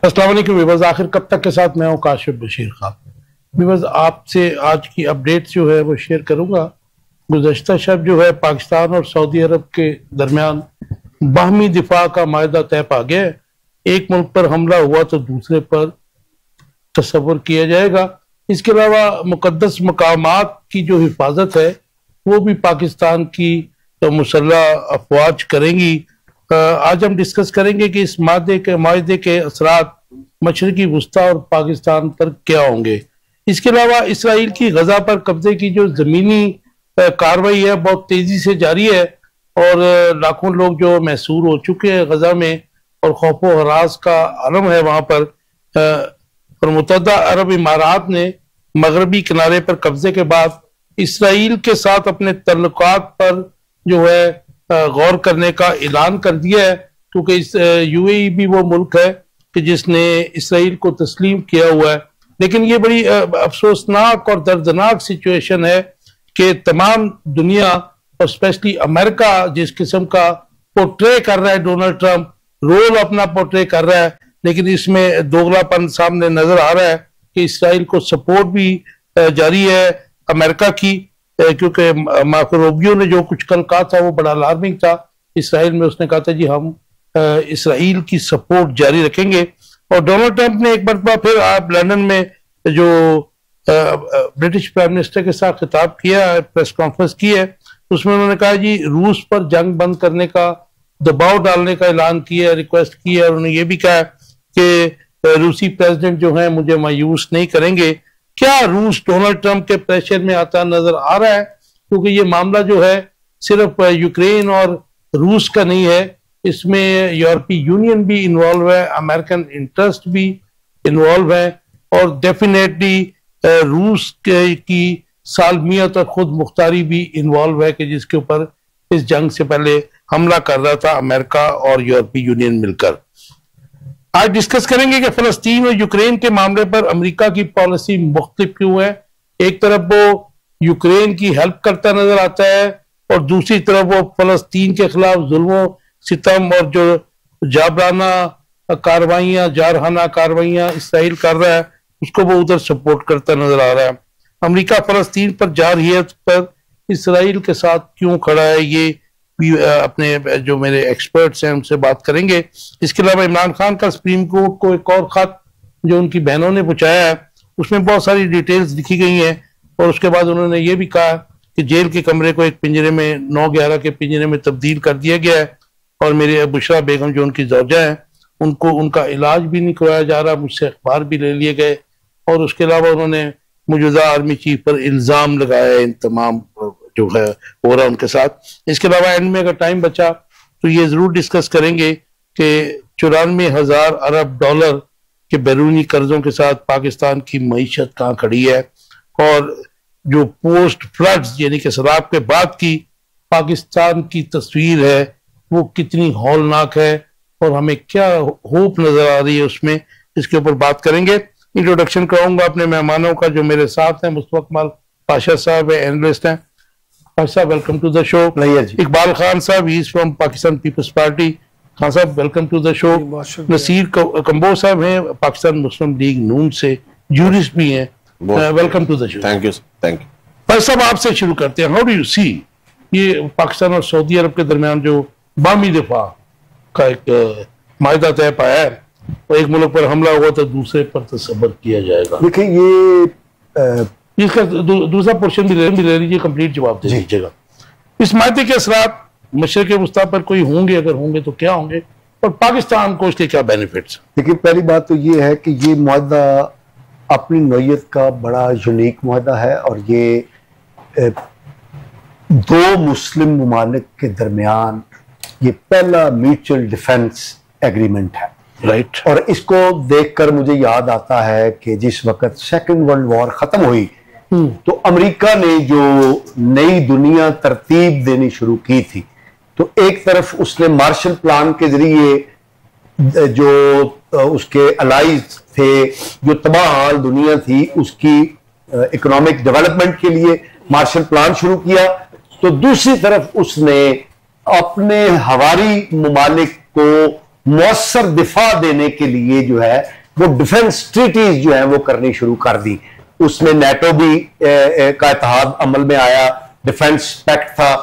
अस्सलाम वालेकुम व्यूअर्स, आखिर कब तक के साथ मैं हूं काशिफ बशीर खान। व्यूअर्स, आपसे आज की अपडेट जो है वो शेयर करूंगा। गुज़श्ता शब जो है पाकिस्तान और सऊदी अरब के दरमियान बाहमी दिफा का मायदा तय पा गया है। एक मुल्क पर हमला हुआ तो दूसरे पर तस्वर किया जाएगा। इसके अलावा मुकद्दस मकामात की जो हिफाजत है वो भी पाकिस्तान की मुसल्लह अफवाज करेंगी। आज हम डिस्कस करेंगे कि इस माहदे के असरात मशरकी वुस्ता और पाकिस्तान पर क्या होंगे। इसके अलावा इसराइल की गजा पर कब्जे की जो जमीनी कार्रवाई है बहुत तेजी से जारी है और लाखों लोग जो महसूर हो चुके हैं गजा में और खौफ व हरास का आलम है वहां पर। और मुत्तहदा अरब इमारात ने मगरबी किनारे पर कब्जे के बाद इसराइल के साथ अपने तल्लुकात पर जो है गौर करने का ऐलान कर दिया है, क्योंकि इस यूएई भी वो मुल्क है कि जिसने इसराइल को तस्लीम किया हुआ है। लेकिन ये बड़ी अफसोसनाक और दर्दनाक सिचुएशन है कि तमाम दुनिया और स्पेशली अमेरिका जिस किस्म का पोर्ट्रे कर रहा है, डोनाल्ड ट्रंप रोल अपना पोर्ट्रे कर रहा है, लेकिन इसमें दोगलापन सामने नजर आ रहा है कि इसराइल को सपोर्ट भी जारी है अमेरिका की, क्योंकि मार्को रूबियो ने जो कुछ कल कहा था वो बड़ा अलार्मिंग था। इसराइल में उसने कहा था जी हम इसराइल की सपोर्ट जारी रखेंगे। और डोनाल्ड ट्रंप ने एक मरतबा फिर आप लंदन में जो ब्रिटिश प्राइम मिनिस्टर के साथ खिताब किया, प्रेस कॉन्फ्रेंस की है, उसमें उन्होंने कहा जी रूस पर जंग बंद करने का दबाव डालने का ऐलान किया, रिक्वेस्ट की है। और उन्होंने ये भी कहा कि रूसी प्रेसिडेंट जो है मुझे मायूस नहीं करेंगे। क्या रूस डोनाल्ड ट्रंप के प्रेशर में आता नजर आ रहा है? क्योंकि ये मामला जो है सिर्फ यूक्रेन और रूस का नहीं है, इसमें यूरोपीय यूनियन भी इन्वॉल्व है, अमेरिकन इंटरेस्ट भी इन्वॉल्व है और डेफिनेटली रूस की सालमियत और खुद मुख्तारी भी इन्वॉल्व है कि जिसके ऊपर इस जंग से पहले हमला कर रहा था अमेरिका और यूरोपीय यूनियन मिलकर। आज डिस्कस करेंगे कि फलस्तीन और यूक्रेन के मामले पर अमेरिका की पॉलिसी मुख्तलिफ क्यों है। एक तरफ वो यूक्रेन की हेल्प करता नजर आता है और दूसरी तरफ वो फलस्तीन के खिलाफ जुल्म सितम और जो जाबराना कार्रवाइयां, जारहाना कार्रवाइयां इसराइल कर रहा है उसको वो उधर सपोर्ट करता नजर आ रहा है। अमेरिका फलस्तीन पर जारहियत पर इसराइल के साथ क्यों खड़ा है, ये अपने जो मेरे एक्सपर्ट्स हैं उनसे बात करेंगे। इसके अलावा इमरान खान का सुप्रीम कोर्ट को एक और खत जो उनकी बहनों ने पहुंचाया है उसमें बहुत सारी डिटेल्स लिखी गई हैं और उसके बाद उन्होंने ये भी कहा कि जेल के कमरे को एक पिंजरे में 9/11 के पिंजरे में तब्दील कर दिया गया है और मेरे बुशरा बेगम जो उनकी ज़ौजा है उनको उनका इलाज भी नहीं करवाया जा रहा, मुझसे अखबार भी ले लिए गए। और उसके अलावा उन्होंने मौजूदा आर्मी चीफ पर इल्ज़ाम लगाया इन तमाम जो है हो रहा उनके साथ। इसके अलावा एंड में अगर टाइम बचा तो ये जरूर डिस्कस करेंगे कि 94,000 अरब डॉलर के बैरूनी कर्जों के साथ पाकिस्तान की मईशत कहाँ खड़ी है और जो पोस्ट फ्लड्स यानी कि सैलाब के बाद की पाकिस्तान की तस्वीर है वो कितनी हौलनाक है और हमें क्या होप नजर आ रही है उसमें, इसके ऊपर बात करेंगे। इंट्रोडक्शन कराऊंगा अपने मेहमानों का जो मेरे साथ हैं। मुस्तफा कमाल पाशा साहब एनालिस्ट हैं। साहब welcome to the show. Iqbal Khan साहब he is from Pakistan People's Party. Khan साहब welcome to the show. Naseer Kamboj साहब हैं पाकिस्तान मुस्लिम लीग नून से, जूरिस्ट भी हैं। Welcome to the show. Thank you thank you. भाई साहब आपसे शुरू करते हैं। हाउ डू यू सी ये पाकिस्तान और सऊदी अरब के दरमियान जो बामी दिफा का एक मायदा तय पाया है, तो एक मुल्क पर हमला हुआ तो दूसरे पर तसव्वुर किया जाएगा। देखिए ये इसका दूसरा पोर्शन भी ले लीजिए, कंप्लीट जवाब दे दीजिएगा। इस मायदे के असरात मशरिक़ वुस्ता पर कोई होंगे, अगर होंगे तो क्या होंगे और पाकिस्तान को इसके क्या बेनिफिट्स? देखिए पहली बात तो ये है कि ये मुआहदा अपनी नौयत का बड़ा यूनिक मुआहदा है और ये दो मुस्लिम ममालिक के दरमियान ये पहला म्यूचुअल डिफेंस एग्रीमेंट है, राइट। और इसको देखकर मुझे याद आता है कि जिस वक्त सेकेंड वर्ल्ड वॉर खत्म हुई तो अमेरिका ने जो नई दुनिया तरतीब देनी शुरू की थी, तो एक तरफ उसने मार्शल प्लान के जरिए जो उसके अलाइज थे, जो तबाह हाल दुनिया थी उसकी इकोनॉमिक डेवलपमेंट के लिए मार्शल प्लान शुरू किया, तो दूसरी तरफ उसने अपने हवारी ममालिक को मौसर दिफा देने के लिए जो है वो डिफेंस ट्रीटीज जो है वो करनी शुरू कर दी। उसमें नेटो भी का इत्तेहाद अमल में आया, डिफेंस पैक्ट था,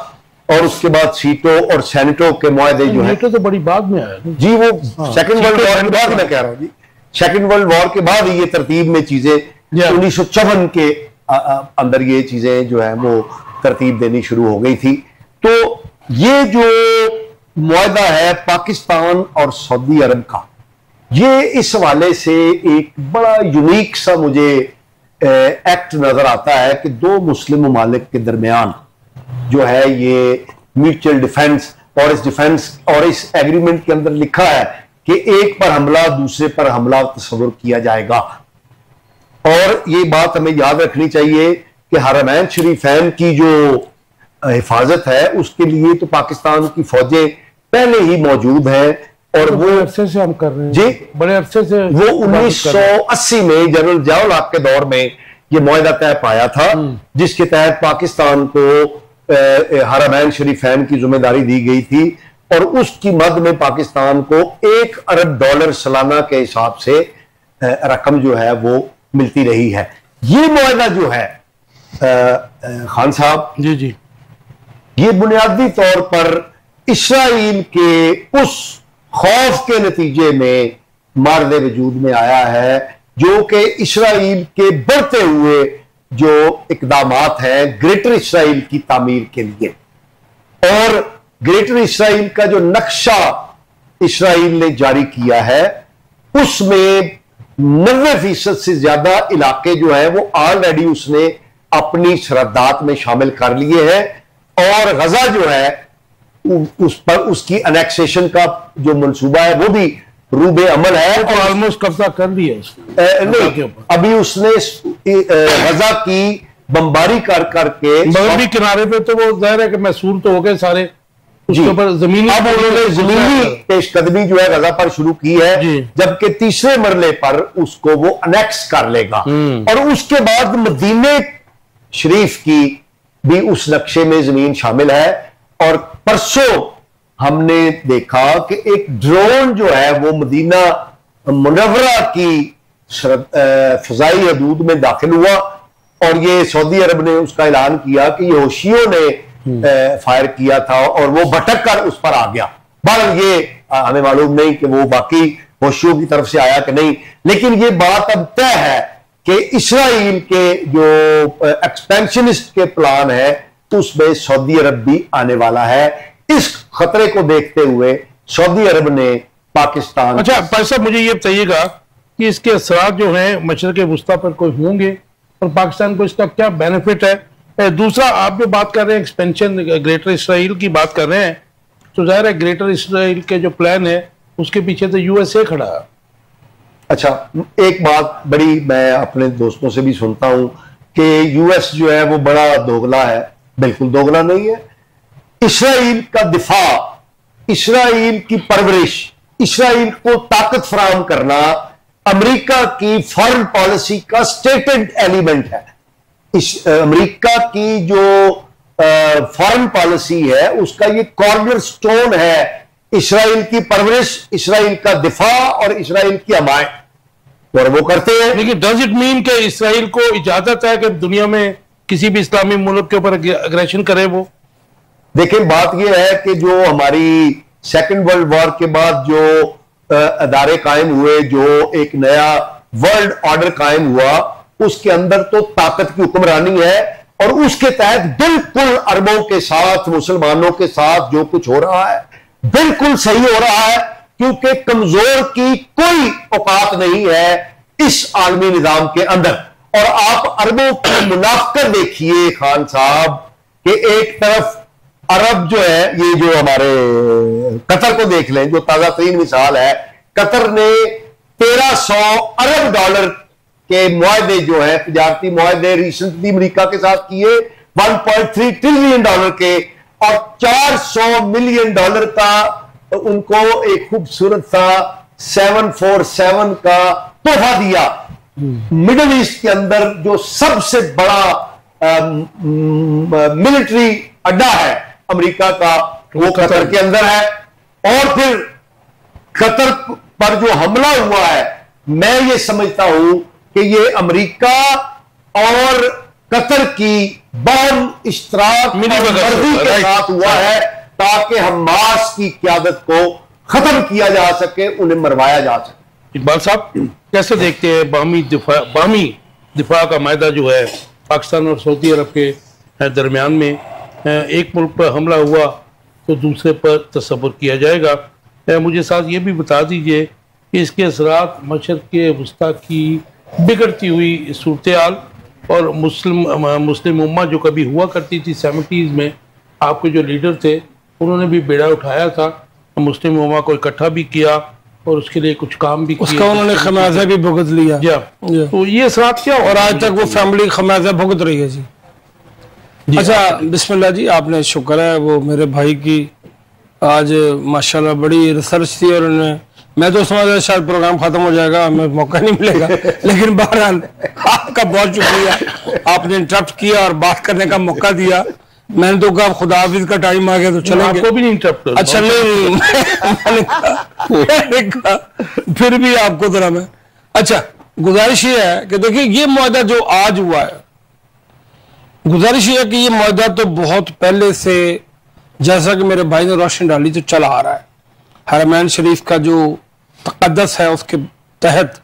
और उसके बाद सीटो और सेनेटो के मुआहदे जो है तो बड़ी बाद में आया जी, वो सेकंड वर्ल्ड वॉर के बाद, मैं कह रहा हूं जी, सेकंड वर्ल्ड वॉर के बाद ये तरतीब में चीजें 1954 के अंदर ये चीजें जो है वो तरतीब देनी शुरू हो गई थी। तो ये जो मुआहदा है पाकिस्तान और सऊदी अरब का, ये इस हवाले से एक बड़ा यूनिक सा मुझे एक्ट नजर आता है कि दो मुस्लिम ममालिक के दरमियान जो है ये म्यूचुअल डिफेंस, और इस डिफेंस और इस एग्रीमेंट के अंदर लिखा है कि एक पर हमला दूसरे पर हमला तस्वुर किया जाएगा। और ये बात हमें याद रखनी चाहिए कि हरमैन शरीफैन की जो हिफाजत है उसके लिए तो पाकिस्तान की फौजें पहले ही मौजूद हैं, और वो अरसे से हम कर रहे हैं जी, बड़े अरसे से। वो 1980 में जनरल जियाउल हक के दौर में ये मुआहदा तय पाया था, जिसके तहत पाकिस्तान को हरमैन शरीफैन की जिम्मेदारी दी गई थी, और उसकी मद में पाकिस्तान को $1 अरब सालाना के हिसाब से रकम जो है वो मिलती रही है। ये मुआहदा जो है खान साहब जी जी, ये बुनियादी तौर पर इस्राइल के उस खौफ के नतीजे में मारदे वजूद में आया है जो कि इस्राइल के बढ़ते हुए जो इकदामात हैं ग्रेटर इस्राइल की तामीर के लिए, और ग्रेटर इस्राइल का जो नक्शा इस्राइल ने जारी किया है उसमें 90% से ज्यादा इलाके जो है वो ऑलरेडी उसने अपनी सरहदात में शामिल कर लिए हैं, और गजा जो है उस पर उसकी अनेक्सेशन का जो मंसूबा है वो भी रूबे अमल है, और ऑलमोस्ट कब्जा कर लिया नहीं, अभी उसने गजा की बमबारी कर करके मगरबी किनारे पे तो वो जाहिर है कि महसूल तो हो गए सारे, उसके ऊपर जमीनी, अब उन्होंने जमीनी पेशकदमी जो है गजा पर शुरू की है, जबकि तीसरे मरले पर उसको वो अनेक्स कर लेगा, और उसके बाद मदीने शरीफ की भी उस नक्शे में जमीन शामिल है। और परसों हमने देखा कि एक ड्रोन जो है वो मदीना मुनव्वरा की फजाई हदूद में दाखिल हुआ, और ये सऊदी अरब ने उसका ऐलान किया कि ये होशियों ने फायर किया था और वो भटक कर उस पर आ गया। बहरहाल ये हमें मालूम नहीं कि वो बाकी होशियों की तरफ से आया कि नहीं, लेकिन ये बात अब तय है कि इस्राइल के जो एक्सपेंशनिस्ट के प्लान है उसमें सऊदी अरब भी आने वाला है। इस खतरे को देखते हुए सऊदी अरब ने पाकिस्तान, अच्छा पैसा मुझे ये बताइएगा कि इसके असरात जो हैं मशरक़ वुस्ता पर कोई होंगे और पाकिस्तान को इसका क्या बेनिफिट है? दूसरा, आप जो बात कर रहे हैं एक्सपेंशन ग्रेटर इसराइल की बात कर रहे हैं, तो जाहिर है ग्रेटर इसराइल के जो प्लान है उसके पीछे तो यूएसए खड़ा है। अच्छा, एक बात बड़ी मैं अपने दोस्तों से भी सुनता हूं कि यूएस जो है वो बड़ा दोगला है। बिल्कुल दोगला नहीं है। इस्राइल का दिफा, इस्राइल की परवरिश, इस्राइल को ताकत फराहम करना अमेरिका की फॉरेन पॉलिसी का स्टेटेड एलिमेंट है। अमेरिका की जो फॉरेन पॉलिसी है उसका ये कॉर्नर स्टोन है इस्राइल की परवरिश, इस्राइल का दिफा और इस्राइल की हमायत, और वो करते हैं। लेकिन डज इट मीन कि इस्राइल को इजाजत है कि दुनिया में किसी भी इस्लामी मुल्क के ऊपर अग्रेशन करे? वो देखिए, बात यह है कि जो हमारी सेकेंड वर्ल्ड वॉर के बाद जो अदारे कायम हुए, जो एक नया वर्ल्ड ऑर्डर कायम हुआ, उसके अंदर तो ताकत की हुक्मरानी है, और उसके तहत बिल्कुल अरबों के साथ, मुसलमानों के साथ जो कुछ हो रहा है बिल्कुल सही हो रहा है, क्योंकि कमजोर की कोई औकात नहीं है इस आलमी निजाम के अंदर। और आप अरबों की मुनाफकत देखिए खान साहब कि एक तरफ अरब जो है, ये जो हमारे कतर को देख लें, जो ताजा तरीन मिसाल है, कतर ने 1300 अरब डॉलर के मुआहदे जो है, तजारती मुआहदे रिसेंटली अमेरिका के साथ किए 1.3 ट्रिलियन डॉलर के, और 400 मिलियन डॉलर का उनको एक खूबसूरत सा 747 का तोहफा दिया। मिडिल ईस्ट के अंदर जो सबसे बड़ा मिलिट्री अड्डा है अमेरिका का, वो कतर के अंदर है। और फिर कतर पर जो हमला हुआ है, मैं ये समझता हूं कि ये अमेरिका और कतर की बाहम इश्तराक मर्जी के साथ हुआ है, ताकि हमास की क़यादत को खत्म किया जा सके, उन्हें मरवाया जा सके। इकबाल साहब कैसे देखते हैं बाहमी दिफा का मायदा जो है पाकिस्तान और सऊदी अरब के दरमियान में, एक मुल्क पर हमला हुआ तो दूसरे पर तसव्वुर किया जाएगा। मुझे साथ ये भी बता दीजिए कि इसके असरात मशरक़ के वस्ता की बिगड़ती हुई सूरत हाल और मुस्लिम उम्मा जो कभी हुआ करती थी 70s में, आपके जो लीडर थे उन्होंने भी बेड़ा उठाया था, मुस्लिम उम्मा को इकट्ठा भी किया और उसके लिए कुछ काम भी उसका उन्होंने खमियाजा भी भुगत लिया। तो ये असरात क्या, और आज तक वो फैमिली खमियाजा भुगत रही है जी। अच्छा बिस्मिल्लाह जी, आपने शुक्र है वो मेरे भाई की आज माशाल्लाह बड़ी रिसर्च थी और उन्होंने, मैं तो समझ शायद प्रोग्राम खत्म हो जाएगा, हमें मौका नहीं मिलेगा, लेकिन बहरहाल आपका बहुत शुक्रिया, आपने इंटरप्ट किया और बात करने का मौका दिया। मैंने तो कहा खुदा हाफिज का टाइम आ गया तो चलेंगे। आपको भी नहीं इंटरप्ट। अच्छा नहीं मैंने कहा फिर भी आपको जरा मैं, अच्छा गुजारिश ये है कि देखिए ये मुआहदा जो आज हुआ है, गुजारिश ये है कि ये मुआहदा तो बहुत पहले से, जैसा कि मेरे भाई ने रोशनी डाली, तो चला आ रहा है। हरमैन शरीफ का जो तक़द्दस है उसके तहत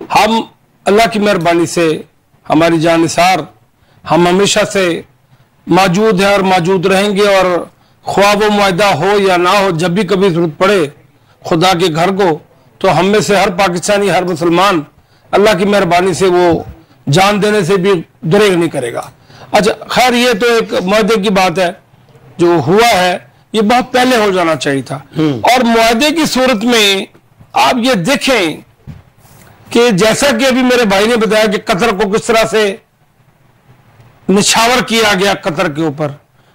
हम अल्लाह की मेहरबानी से, हमारी जानिसार, हम हमेशा से मौजूद हैं और मौजूद रहेंगे, और ख्वाह वो मुआहदा हो या ना हो, जब भी कभी जरूरत पड़े खुदा के घर को, तो हम में से हर पाकिस्तानी, हर मुसलमान अल्लाह की मेहरबानी से वो जान देने से भी गुरेज नहीं करेगा। अच्छा खैर, ये तो एक मुआहदे की बात है, जो हुआ है ये बहुत पहले हो जाना चाहिए था। और मुआहदे की सूरत में आप ये देखें कि जैसा कि अभी मेरे भाई ने बताया कि कतर को किस तरह से निछावर किया गया कतर के ऊपर,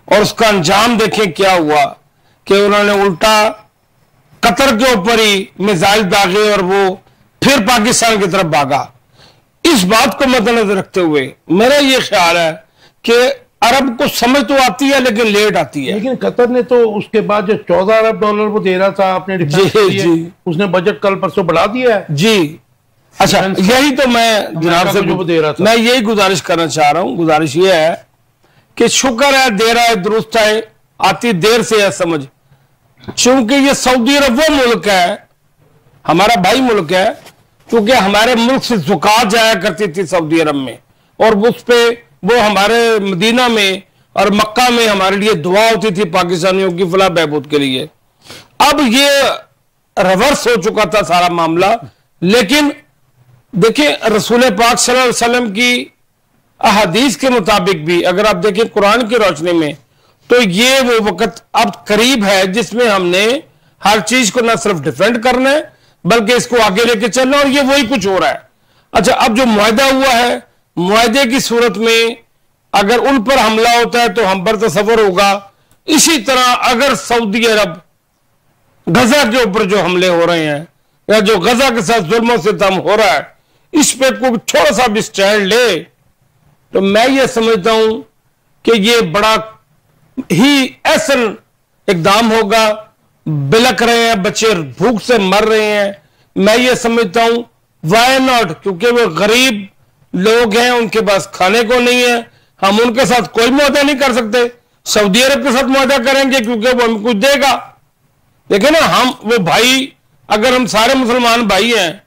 और उसका अंजाम देखें क्या हुआ कि उन्होंने उल्टा कतर के ऊपर ही मिसाइल दागे और वो फिर पाकिस्तान की तरफ भागा। इस बात को मद्देनजर रखते हुए मेरा ये ख्याल है कि अरब को समझ तो आती है लेकिन लेट आती है। लेकिन कतर ने तो उसके बाद जो $14 अरब वो दे रहा था आपने डिफेंस के लिए, उसने बजट कल परसों बढ़ा दिया है जी। अच्छा यही तो मैं जनाब से दे रहा था, मैं यही गुजारिश करना चाह रहा हूं। गुजारिश ये है कि शुक्र है देर है दुरुस्त है, आती देर से है समझ, चूंकि ये सऊदी अरब वो मुल्क है, हमारा भाई मुल्क है, क्योंकि हमारे मुल्क से ज़कात जाया करती थी सऊदी अरब में, और उस पे वो हमारे मदीना में और मक्का में हमारे लिए दुआ होती थी पाकिस्तानियों की फलाह बहबूद के लिए। अब ये रिवर्स हो चुका था सारा मामला। लेकिन देखिए रसूल पाक सल्लल्लाहु अलैहि वसल्लम की अहादीस के मुताबिक भी अगर आप देखें कुरान की रोशनी में, तो ये वो वक्त अब करीब है जिसमें हमने हर चीज को न सिर्फ डिफेंड करना है बल्कि इसको आगे लेके चलना, और ये वही कुछ हो रहा है। अच्छा अब जो मुआहदा हुआ है, मुआहदे की सूरत में अगर उन पर हमला होता है तो हम पर तसव्वुर होगा। इसी तरह अगर सऊदी अरब गजा के ऊपर जो हमले हो रहे हैं या जो गजा के साथ जुल्म से सितम हो रहा है, इस पे कोई थोड़ा सा भी स्टैंड ले, तो मैं ये समझता हूं कि ये बड़ा ही ऐसन इकदाम होगा। बिलक रहे हैं बच्चे, भूख से मर रहे हैं, मैं ये समझता हूं वाई नॉट, क्योंकि वो गरीब लोग हैं, उनके पास खाने को नहीं है, हम उनके साथ कोई मुआहदा नहीं कर सकते। सऊदी अरब के साथ मुआहदा करेंगे क्योंकि वो हमें कुछ देगा। देखिए ना, हम वो भाई, अगर हम सारे मुसलमान भाई हैं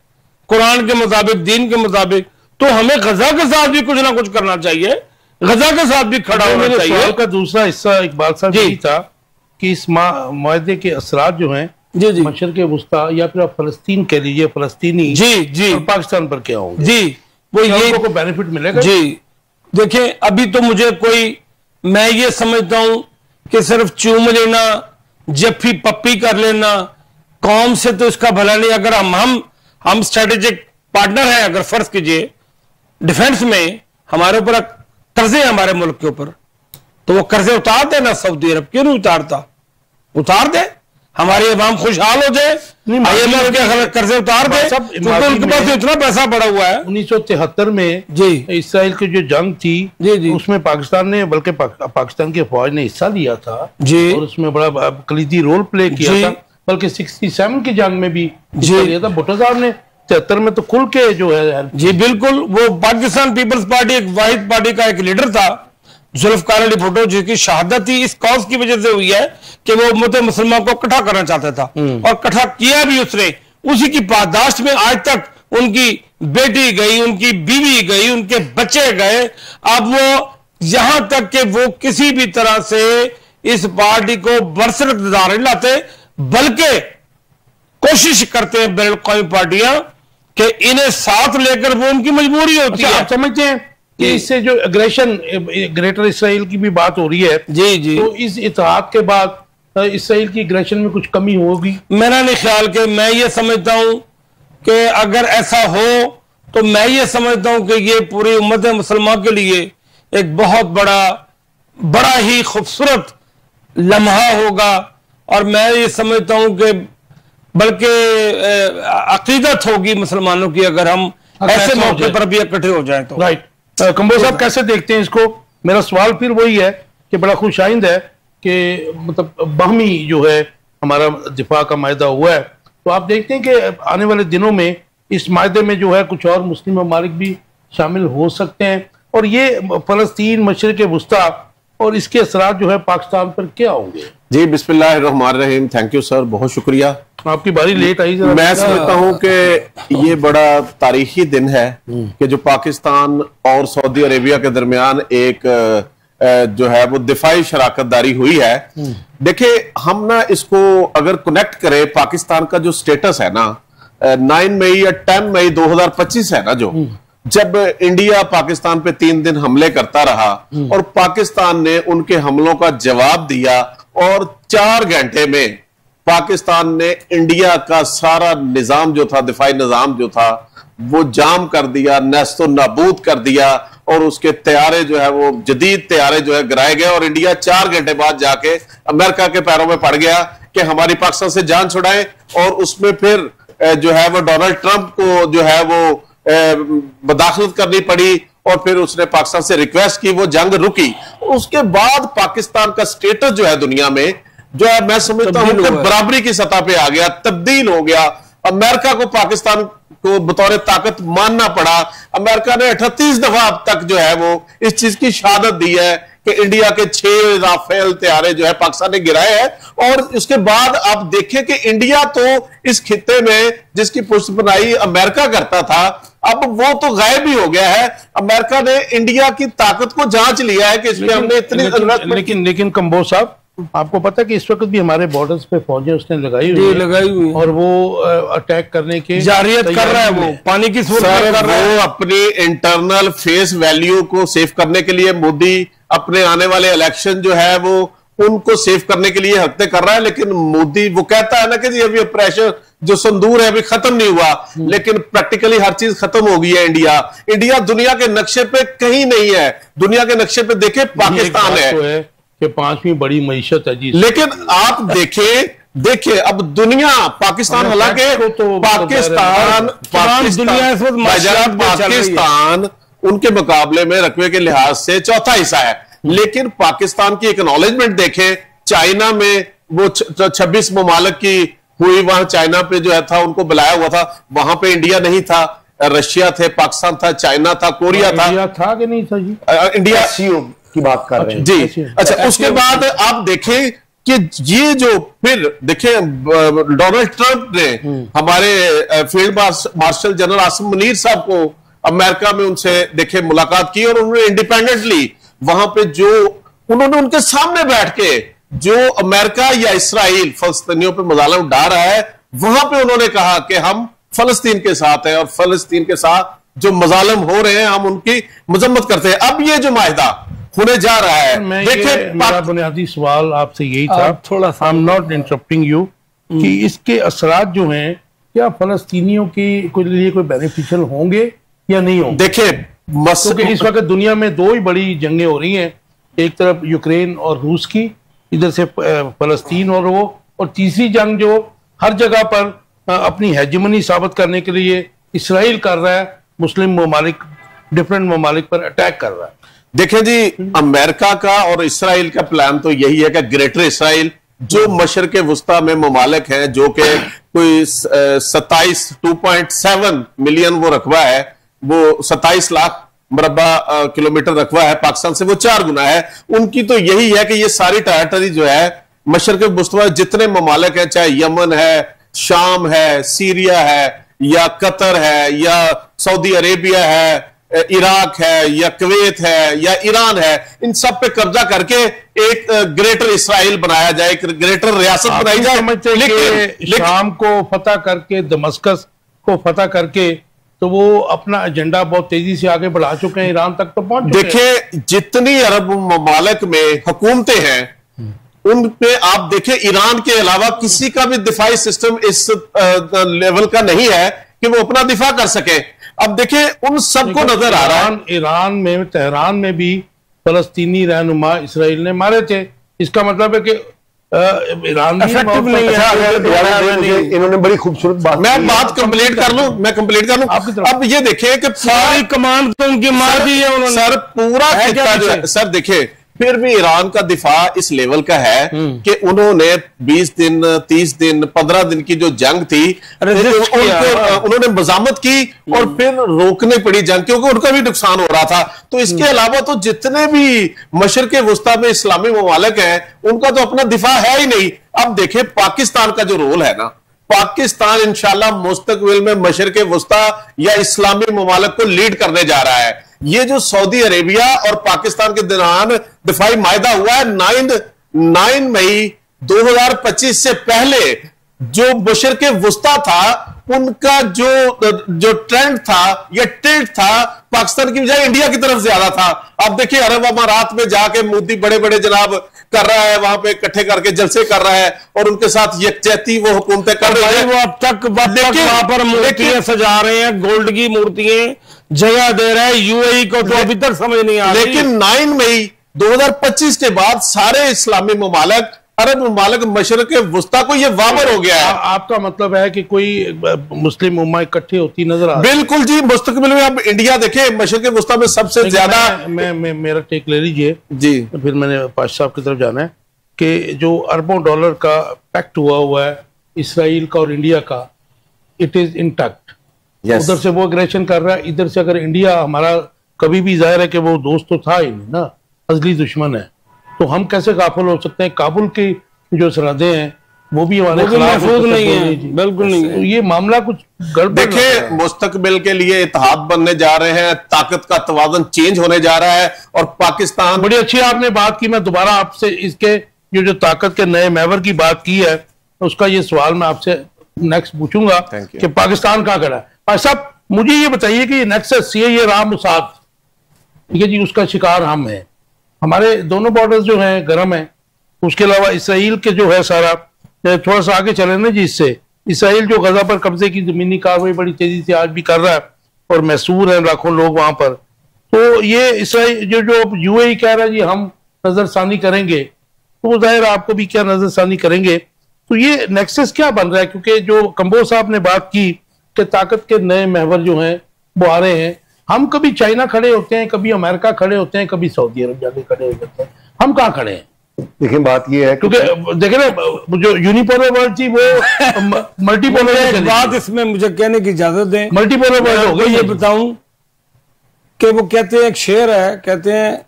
कुरान के मुताबिक, दीन के मुताबिक, तो हमें गजा के साथ भी कुछ ना कुछ करना चाहिए, गजा के साथ भी खड़ा होना चाहिए। सवाल का दूसरा हिस्सा इकबाल साहब यही था कि इस मुआहदे के असरात जो हैं जी मशरक़ वस्ता या फिर आप फलस्तीन कह लीजिए, फलस्तीनी जी और पाकिस्तान पर क्या होंगे जी, वो ये को बेनिफिट मिलेगा जी। देखें अभी तो मुझे कोई, मैं ये समझता हूं कि सिर्फ चूम लेना, जफ्फी पप्पी कर लेना कौम से तो इसका भला नहीं। अगर हम स्ट्रेटेजिक पार्टनर हैं, अगर फर्ज कीजिए डिफेंस में हमारे ऊपर कर्जे हैं हमारे मुल्क के ऊपर, तो वो कर्जे उतार दे ना सऊदी अरब, क्यों नहीं उतारता? उतार दे, हमारी अवाम खुशहाल हो जाए, IMF के कर्जे उतार दे, क्योंकि उनके पास इतना पैसा पड़ा हुआ है। 1973 में जी इसराइल की जो जंग थी जी उसमें पाकिस्तान ने, बल्कि पाकिस्तान की फौज ने हिस्सा लिया था जी, और उसमें बड़ा कलीदी रोल प्ले किया था। बल्कि 67 की जंग में भी दिया था। भुट्टो साहब ने 73 में तो खुल के जो है जी बिल्कुल, वो पाकिस्तान पीपल्स पार्टी एक वाहिद पार्टी का एक लीडर था जुल्फकार अली भुट्टो, जिसकी शहादत ही इस कॉज की वजह से हुई है कि वो उम्मत मुसलमान को इकट्ठा करना चाहता था और इकट्ठा किया भी उसने। उसी की पादाश्त में आज तक उनकी बेटी गई, उनकी बीवी गई, उनके बच्चे गए। अब वो यहां तक कि वो किसी भी तरह से इस पार्टी को बरसर इक़्तिदार नहीं लाते, बल्कि कोशिश करते हैं बैनुल अक़वामी पार्टियां कि इन्हें साथ लेकर, वो उनकी मजबूरी होती है। आप समझते हैं कि इससे जो एग्रेशन ग्रेटर इसराइल की भी बात हो रही है, जी जी, तो इस इत्तेहाद के बाद इसराइल की एग्रेशन में कुछ कमी होगी? मेरा नहीं ख्याल कि, मैं ये समझता हूं कि अगर ऐसा हो तो मैं ये समझता हूं कि ये पूरी उम्मत मुसलमान के लिए एक बहुत बड़ा ही खूबसूरत लम्हा होगा। और मैं ये समझता हूं कि बल्कि अकीदत होगी मुसलमानों की अगर हम ऐसे मौके पर भी इकट्ठे हो जाएं तो। राइट। कंबोज साहब कैसे देखते हैं इसको? मेरा सवाल फिर वही है कि बड़ा खुशाइंद है कि मतलब बाहमी जो है हमारा दिफा का मायदा हुआ है, तो आप देखते हैं कि आने वाले दिनों में इस मायदे में जो है कुछ और मुस्लिम ममालिक भी शामिल हो सकते हैं, और ये फलस्तीन, मशरिक़ वुस्ता और इसके असरात जो है पाकिस्तान पर क्या होंगे? जी बिस्मिल्लाहिर्रहमानिर्रहीम। थैंक यू सर, बहुत शुक्रिया। आपकी बारी लेट आई। मैं समझता हूं कि ये बड़ा तारीखी दिन है कि जो पाकिस्तान और सऊदी अरेबिया के दरमियान एक जो है वो दिफाई शराकतदारी हुई है। देखिए, हम ना इसको अगर कनेक्ट करें, पाकिस्तान का जो स्टेटस है ना 9 मई या 10 मई 2025 है ना, जो जब इंडिया पाकिस्तान पे 3 दिन हमले करता रहा और पाकिस्तान ने उनके हमलों का जवाब दिया और 4 घंटे में पाकिस्तान ने इंडिया का सारा निजाम जो था, दिफाई निजाम जो था, वो जाम कर दिया, नेस्तो नाबूद कर दिया और उसके तैयारे जो है वो जदीद तैयारे जो है गिराए गए और इंडिया 4 घंटे बाद जाके अमेरिका के पैरों में पड़ गया कि हमारी पाकिस्तान से जान छुड़ाएं। और उसमें फिर जो है वो डोनाल्ड ट्रंप को जो है वो मुदाखलत करनी पड़ी और फिर उसने पाकिस्तान से रिक्वेस्ट की, वो जंग रुकी। उसके बाद पाकिस्तान का स्टेटस जो है दुनिया में जो है, मैं समझता हूं कि बराबरी की सतह पे आ गया, तब्दील हो गया। अमेरिका को पाकिस्तान को बतौर ताकत मानना पड़ा। अमेरिका ने 38 दफा अब तक जो है वो इस चीज की शहादत दी है कि इंडिया के 6 राफेल तैयारे जो है पाकिस्तान ने गिराए हैं। और उसके बाद आप देखें कि इंडिया तो इस खित्ते में जिसकी पुष्टपनाही अमेरिका करता था, अब वो तो गायब ही हो गया है। अमेरिका ने इंडिया की ताकत को जांच लिया है कि इसमें हमने इतनी लेकिन कंबोज साहब, आपको पता है कि इस वक्त भी हमारे बॉर्डर्स पे फौजें उसने लगाई हुई और वो अटैक करने के जारियत कर रहा है, वो पानी की सूरत कर रहा है। वो अपनी इंटरनल फेस वैल्यू को सेव करने के लिए मोदी अपने आने वाले इलेक्शन जो है वो उनको सेव करने के लिए हरकतें कर रहा है। लेकिन मोदी वो कहता है ना कि अभी प्रेशर जो संदूर है अभी खत्म नहीं हुआ, लेकिन प्रैक्टिकली हर चीज खत्म हो गई है। इंडिया दुनिया के नक्शे पे कहीं नहीं है। दुनिया के नक्शे पे देखे पाकिस्तान है कि 5वीं बड़ी मईशत है जी। लेकिन आप देखिए अब दुनिया पाकिस्तान, हालांकि पाकिस्तान उनके मुकाबले में रकबे के लिहाज से चौथा हिस्सा है, लेकिन पाकिस्तान की एक्नॉलेजमेंट देखें, चाइना में वो 26 ममालिक की हुई, वहां चाइना पे जो है था उनको बुलाया हुआ था, वहां पे इंडिया नहीं था, रशिया थे, पाकिस्तान था, चाइना था, कोरिया था कि नहीं था जी? इंडिया की बात कर रहे हैं जी। अच्छा, उसके बाद आप देखें कि ये जो फिर देखें डोनाल्ड ट्रंप ने हमारे field marshal general Asim Munir साहब को अमेरिका में उनसे देखे मुलाकात की और उन्होंने इंडिपेंडेंटली वहां पे जो उन्होंने उनके सामने बैठ के जो अमेरिका या इसराइल फलस्तीनियों पे मजालिम उड़ा रहा है, वहां पे उन्होंने कहा कि हम फलस्तीन के साथ हैं और फलस्तीन के साथ जो मजालिम हो रहे हैं हम उनकी मजम्मत करते हैं। अब ये जो माहिदा होने जा रहा है, देखिए मेरा बुनियादी सवाल आपसे यही था, थोड़ा सा, I am not interrupting you, कि इसके असरात जो हैं क्या फलस्तीनियों के लिए कोई बेनिफिशियल होंगे या नहीं होंगे? देखिए क्योंकि इस वक्त दुनिया में 2 ही बड़ी जंगें हो रही हैं, एक तरफ यूक्रेन और रूस की, इधर से फलस्तीन और वो, और तीसरी जंग जो हर जगह पर अपनी हेजेमनी साबित करने के लिए इसराइल कर रहा है, मुस्लिम ममालिक डिफरेंट ममालिक पर अटैक कर रहा है। देखें जी, अमेरिका का और इसराइल का प्लान तो यही है कि ग्रेटर इसराइल जो मशरक़े वुस्ता में ममालिक हैं, जो कि कोई 2.7 मिलियन वो रकबा है, वो 27 लाख मुरब्बा किलोमीटर रकबा है, पाकिस्तान से वो 4 गुना है। उनकी तो यही है कि ये सारी टेरिटरी जो है मशरक़े वुस्ता जितने ममालिक हैं, चाहे यमन है, शाम है, सीरिया है, या कतर है, या सऊदी अरेबिया है, इराक है, या कुवैत है, या ईरान है, इन सब पे कब्जा करके एक ग्रेटर इसराइल बनाया जाए, एक ग्रेटर रियासत बनाई जाए। लेकिन शाम को फतह करके, दमस्कस को फतह करके, तो वो अपना एजेंडा बहुत तेजी से आगे बढ़ा चुके हैं, ईरान तक तो पहुंच चुके हैं। देखिए, जितनी अरब ममालिक में हुकूमतें हैं, उन पे आप देखें, ईरान के अलावा किसी का भी दिफाई सिस्टम इस लेवल का नहीं है कि वो अपना दिफा कर सके। अब देखें, उन सबको नजर आ रहा है, ईरान में, तेहरान में भी फलस्तीनी रहनुमा इसराइल ने मारे थे। इसका मतलब है कि ईरान इन्होंने बड़ी खूबसूरत बात, मैं बात कंप्लीट कर लूं, मैं कंप्लीट कर लूं। अब ये देखें कि सारी कमांड तो उनकी मार दी है उन्होंने, सर पूरा खिता जो है, सर देखिए, फिर भी ईरान का दिफा इस लेवल का है कि उन्होंने 20 दिन, 30 दिन, 15 दिन की जो जंग थी, उन्होंने मजामत की और फिर रोकने पड़ी जंग, क्योंकि उनका भी नुकसान हो रहा था। तो इसके अलावा तो जितने भी मशरक़े वुस्ता में इस्लामी ममालिक हैं, उनका तो अपना दिफा है ही नहीं। अब देखें, पाकिस्तान का जो रोल है ना, पाकिस्तान इंशाल्लाह मुस्तकबिल में मशरक़े वुस्ता या इस्लामी ममालिक को लीड करने जा रहा है। ये जो सऊदी अरेबिया और पाकिस्तान के दरमियान दिफाई मायदा हुआ है 9 मई 2025 से पहले, जो मशरक़े वुस्ता था, उनका जो ट्रेंड था या टिल्ट था, पाकिस्तान की बजाय इंडिया की तरफ ज्यादा था। अब देखिए, अरब अमारात में जाके मोदी बड़े बड़े जनाब कर रहा है, वहां पे इकट्ठे करके जलसे कर रहा है और उनके साथ यकजहती वो हुकूमतें कर रही है। वो अब तक वहां पर मूर्तियां सजा रहे हैं, गोल्ड की मूर्तियां जगह दे रहे हैं यूएई को, तो अभी तक समझ नहीं आ रही। लेकिन 9 मई 2025 के बाद सारे इस्लामी ममालिक, अरब ममालिक मशरक़े वुस्ता को ये वाबर हो गया है। आपका मतलब है कि कोई मुस्लिम उम्मा इकट्ठी होती नजर आ रही है? बिल्कुल जी, मुस्तकबिल में अब इंडिया देखे मशरक़े वुस्ता में सबसे ज्यादा। मैं मेरा टेक ले लीजिए जी, फिर मैंने पाश साहब की तरफ जाना है कि जो अरबों डॉलर का पैक्ट हुआ है इसराइल का और इंडिया का, इट इज इंटैक्ट। उधर से वो एग्रेशन कर रहा है, इधर से अगर इंडिया हमारा कभी भी जाहिर है कि वो दोस्त तो था ही नहीं ना, अजली दुश्मन है, तो हम कैसे गाफिल हो सकते हैं? काबुल की जो सरहदें हैं वो भी हमारे खिलाफ नहीं है, बिल्कुल नहीं है। तो ये मामला कुछ गड़बड़। देखिए, मुस्तकबिल के लिए इत्तेहाद बनने जा रहे हैं, ताकत का तवाज़ुन चेंज होने जा रहा है और पाकिस्तान। बड़ी अच्छी आपने बात की। मैं दोबारा आपसे इसके जो ताकत के नए महवर की बात की है, उसका ये सवाल मैं आपसे नेक्स्ट पूछूंगा कि पाकिस्तान कहाँ खड़ा है। भाई साहब, मुझे ये बताइए कि ये नेक्सस, ये राम मुसाद, ठीक है जी, उसका शिकार हम हैं। हमारे दोनों बॉर्डर्स जो हैं गर्म हैं। उसके अलावा इसराइल के जो है सारा, थोड़ा सा आगे चले ना जी, इससे इसराइल जो गजा पर कब्जे की जमीनी कार्रवाई बड़ी तेजी से आज भी कर रहा है और मैसूर हैं लाखों लोग वहां पर। तो ये इसराइल जो यूएई कह रहा है जी हम नजरसानी करेंगे, तो वो जाहिर आपको भी क्या नजरसानी करेंगे। तो ये नेक्सस क्या बन रहा है? क्योंकि जो कंबोज साहब ने बात की कि ताकत के नए महवर जो हैं वो आ रहे हैं। हम कभी चाइना खड़े होते हैं, कभी अमेरिका खड़े होते हैं, कभी सऊदी अरब जाके खड़े हो जाते हैं। हम कहाँ खड़े हैं? देखिए, बात ये है क्योंकि देखे ना, जो यूनिपोलर वर्ल्ड थी वो मल्टीपोलर। बात इसमें मुझे कहने की इजाजत दें, मल्टीपोलर वर्ल्ड हो गई। ये बताऊं कि वो कहते हैं, एक शेर है, कहते हैं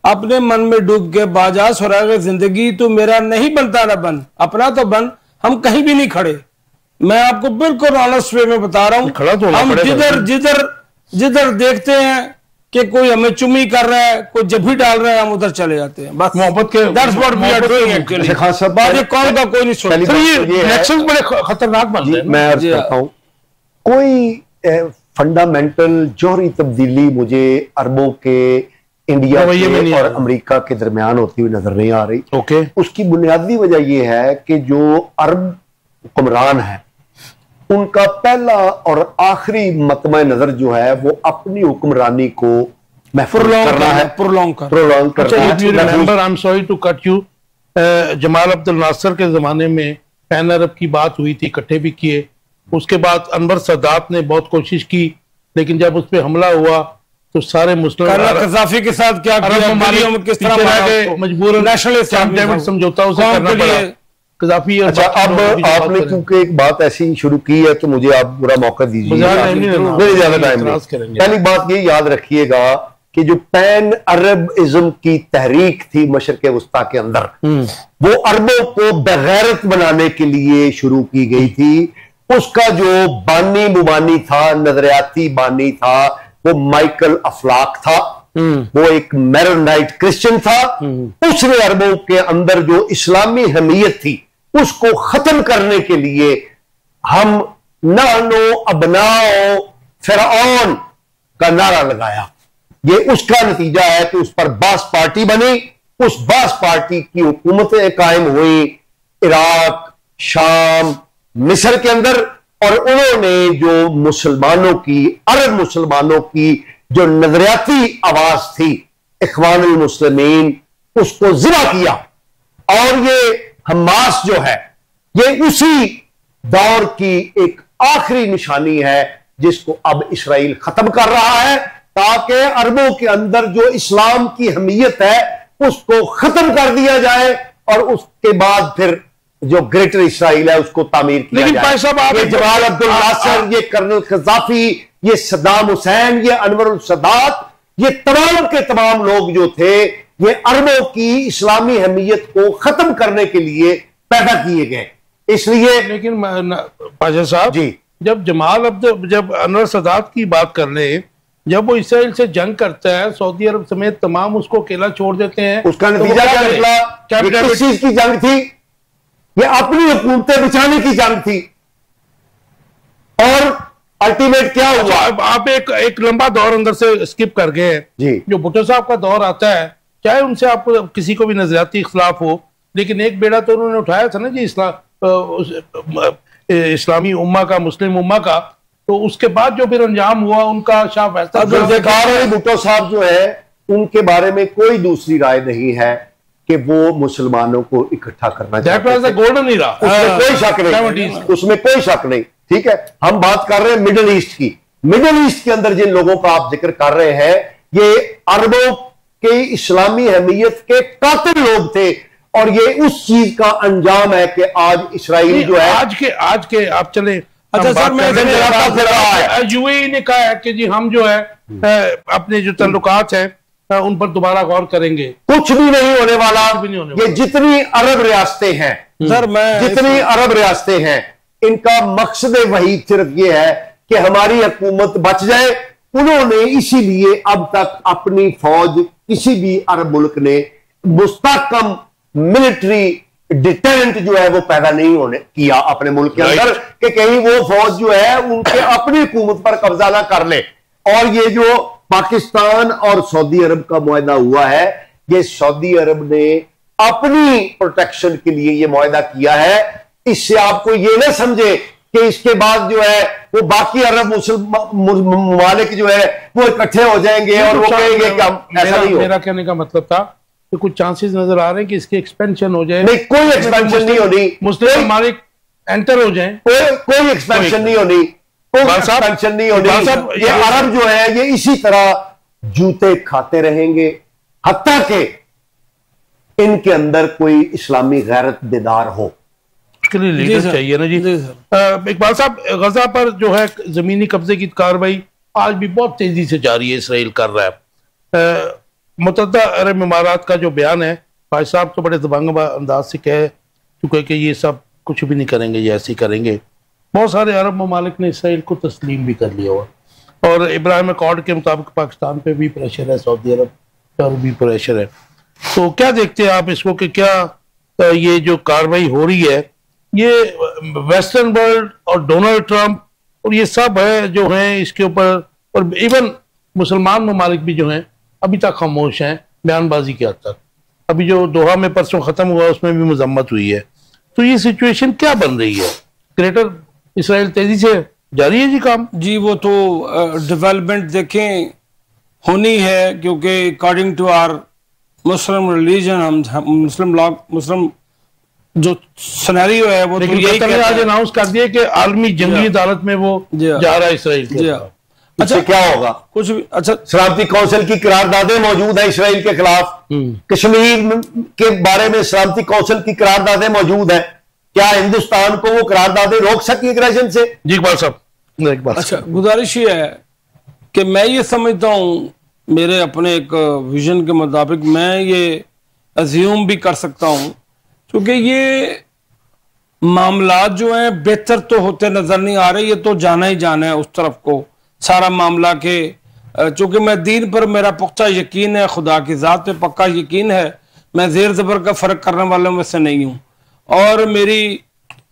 अपने मन में डूब के बाजा सुराग जिंदगी, तो मेरा नहीं बनता ना बन, अपना तो बन, हम कहीं भी नहीं खड़े। मैं आपको बिल्कुल ऑनेस्ट वे में बता रहा हूं, हम जिधर देखते हैं कि कोई हमें चुम्मी कर रहा है, कोई जभी डाल रहा है, हम उधर चले जाते हैं। बस मोहब्बत के that's what we are doing actually. खास साहब, ये कौन का कोई नहीं सोचता। ये इलेक्शंस बड़े खतरनाक बन रहे हैं। मैं अर्ज करता हूं, कोई फंडामेंटल जौहरी तब्दीली मुझे अरबों के इंडिया और अमेरिका के दरमियान होती हुई नजर नहीं आ रही। ओके, उसकी बुनियादी वजह यह है कि जो अरब हुक्मरान है, उनका पहला और आखिरी मतमा नजर जो है वो अपनी हुक्मरानी को महफूज करना है, प्रोलॉन्ग करना है। Remember, I am sorry to cut you, Jamal Abdul Nasser के जमाने में पैन अरब की बात हुई थी, इकट्ठे भी किए। उसके बाद अनवर सदात ने बहुत कोशिश की, लेकिन जब उस पर हमला हुआ तो सारे मुस्लिम कज़ाफी के साथ क्या किया, किस तरह मजबूर समझौता उसे करना पड़ा। कदाफी। अच्छा, अब आपने क्योंकि एक बात ऐसी शुरू की है तो मुझे आप पूरा मौका दीजिए, ज्यादा टाइम नहीं। पहली बात ये याद रखिएगा कि जो पैन अरबिज्म की तहरीक थी मशरक़ वस्ता के अंदर, वो अरबों को बेगैरत बनाने के लिए शुरू की गई थी। उसका जो बानी मुबानी था, नजरियाती बानी था, वो माइकल अफलाक था। वो एक मैरोनाइट क्रिश्चियन था। उसने अरबों के अंदर जो इस्लामी हमीयत थी उसको खत्म करने के लिए हम नानो अबनाओ फिरऔन का नारा लगाया। ये उसका नतीजा है कि उस पर बास पार्टी बनी। उस बास पार्टी की हुकूमतें कायम हुई इराक, शाम, मिस्र के अंदर, और उन्होंने जो मुसलमानों की, अरब मुसलमानों की जो नजरियाती आवाज थी इख्वानुल मुस्लिमीन, उसको ज़िबा किया। और ये हमास जो है ये उसी दौर की एक आखिरी निशानी है जिसको अब इसराइल खत्म कर रहा है, ताकि अरबों के अंदर जो इस्लाम की हमीयत है उसको खत्म कर दिया जाए और उसके बाद फिर जो ग्रेटर इसराइल है उसको तामीर किया जाए। भाई साहब, ये जमाल अब्दुल नासर, ये कर्नल कज़ाफी, ये सद्दाम हुसैन, ये अनवर सदात, ये तमाम के तमाम लोग जो थे ये अरबों की इस्लामी हमीयत को खत्म करने के लिए पैदा किए गए। इसलिए लेकिन पाशा साहब जी, जब अनवर सदात की बात कर ले, जब वो इसराइल से जंग करता है, सऊदी अरब समेत तमाम उसको अकेला छोड़ देते हैं, उसका नतीजा क्या निकला? किस चीज की जंग थी? ये अपनी हुकूमतें बचाने की जंग थी। और अल्टीमेट क्या हुआ? आप एक लंबा दौर अंदर से स्किप कर गए हैं। जो भुट्टो साहब का दौर आता है, चाहे उनसे आप किसी को भी नजरियाती इख्तिलाफ हो, लेकिन एक बेड़ा तो उन्होंने उठाया था ना जी, इस्लामी उम्मा का, मुस्लिम उम्मा का। तो उसके बाद जो फिर अंजाम हुआ उनका, शाह फैसल भुट्टो साहब जो है उनके बारे में कोई दूसरी राय नहीं है कि वो मुसलमानों को इकट्ठा करना चाहते थे। गोल्डन ईरा, उसमें कोई शक नहीं, उसमें कोई शक नहीं। ठीक है, हम बात कर रहे हैं मिडिल ईस्ट की। मिडिल ईस्ट के अंदर जिन लोगों का आप जिक्र कर रहे हैं, ये अरबों के इस्लामी हमीयत के कातिल लोग थे, और ये उस चीज का अंजाम है कि आज इसराइल जो है आज के आप चले। अच्छा सर, मैं यूएई ने कहा है कि जी हम जो है अपने जो तल्लुकात है उन पर दोबारा गौर करेंगे। कुछ भी नहीं होने वाला। ये जितनी अरब रियासतें हैं सर, जितनी अरब रियासतें हैं, इनका मकसद वही सिर्फ ये है कि हमारी हुकूमत बच जाए। उन्होंने इसीलिए अब तक अपनी फौज किसी भी अरब मुल्क ने मुस्तहकम मिलिट्री डिटेरेंट जो है वो पैदा नहीं होने किया अपने मुल्क के अंदर, कि कहीं वो फौज जो है उनके अपनी हुकूमत पर कब्जा ना कर ले। और ये जो पाकिस्तान और सऊदी अरब का मुआहदा हुआ है, ये सऊदी अरब ने अपनी प्रोटेक्शन के लिए ये मुआहदा किया है। इससे आपको ये ना समझे कि इसके बाद जो है वो बाकी अरब ममालिक जो है वो इकट्ठे हो जाएंगे और वो कहेंगे कि हम ऐसा नहीं हो। मेरा कहने का मतलब था कि कुछ चांसेस नजर आ रहे हैं कि इसकी एक्सपेंशन हो जाए। नहीं, कोई एक्सपेंशन नहीं होनी। मुस्लिम ममालिक एंटर हो जाए, कोई एक्सपेंशन नहीं होनी, कोई एक्सपेंशन नहीं होनी। ये अरब जो है ये इसी तरह जूते खाते रहेंगे हत्ता के इनके अंदर कोई इस्लामी गैरत बेदार हो। लीडर चाहिए ना जी। इकबाल साहब, गजा पर जो है जमीनी कब्जे की कार्रवाई आज भी बहुत तेजी से जारी है, इसराइल कर रहा है। मुत्तहदा अरब इमारात का जो बयान है, भाई साहब तो बड़े दबंग अंदाज से कह चुके कि ये सब कुछ भी नहीं करेंगे, ये ऐसे ही करेंगे। बहुत सारे अरब ममालिक ने इसराइल को तस्लीम भी कर लिया हुआ, और इब्राहिम अकॉर्ड के मुताबिक पाकिस्तान पे भी प्रेशर है, सऊदी अरब पर भी प्रेशर है। तो क्या देखते हैं आप इसको कि क्या ये जो कार्रवाई हो रही है ये वेस्टर्न वर्ल्ड और डोनाल्ड ट्रंप और ये सब है जो हैं इसके ऊपर, और इवन मुसलमान ममालिक भी जो हैं अभी तक खामोश हैं बयानबाजी के हद तक। अभी जो दोहा में परसों खत्म हुआ उसमें भी मजम्मत हुई है। तो ये सिचुएशन क्या बन रही है? ग्रेटर इसराइल तेजी से जारी है जी काम? जी, वो तो डेवलपमेंट देखें होनी है, क्योंकि according to our Muslim religion, हम मुस्लिम जो सिनेरियो है वो, लेकिन तो यही आज अनाउंस कर दिया कि आलमी जंगी अदालत में वो जा रहा है इसराइल के। अच्छा, क्या होगा? कुछ भी। अच्छा, सलामती काउंसिल की करारदादें मौजूद है इसराइल के खिलाफ। कश्मीर के बारे में सलामती काउंसिल की करारदादें मौजूद है। क्या हिंदुस्तान को वो करारदादें रोक सकी एग्रेशन से? जी इकबाल साहब, एक बात। अच्छा, गुजारिश ये है कि मैं ये समझता हूँ, मेरे अपने एक विजन के मुताबिक मैं ये अज्यूम भी कर सकता हूँ, क्योंकि ये मामला जो है बेहतर तो होते नजर नहीं आ रहे, ये तो जाना ही जाना है उस तरफ को सारा मामला के। चूंकि मैं दीन पर मेरा पुख्ता यकीन है, खुदा की जात पे पक्का यकीन है, मैं जेर जबर का फर्क करने वालों में से नहीं हूँ। और मेरी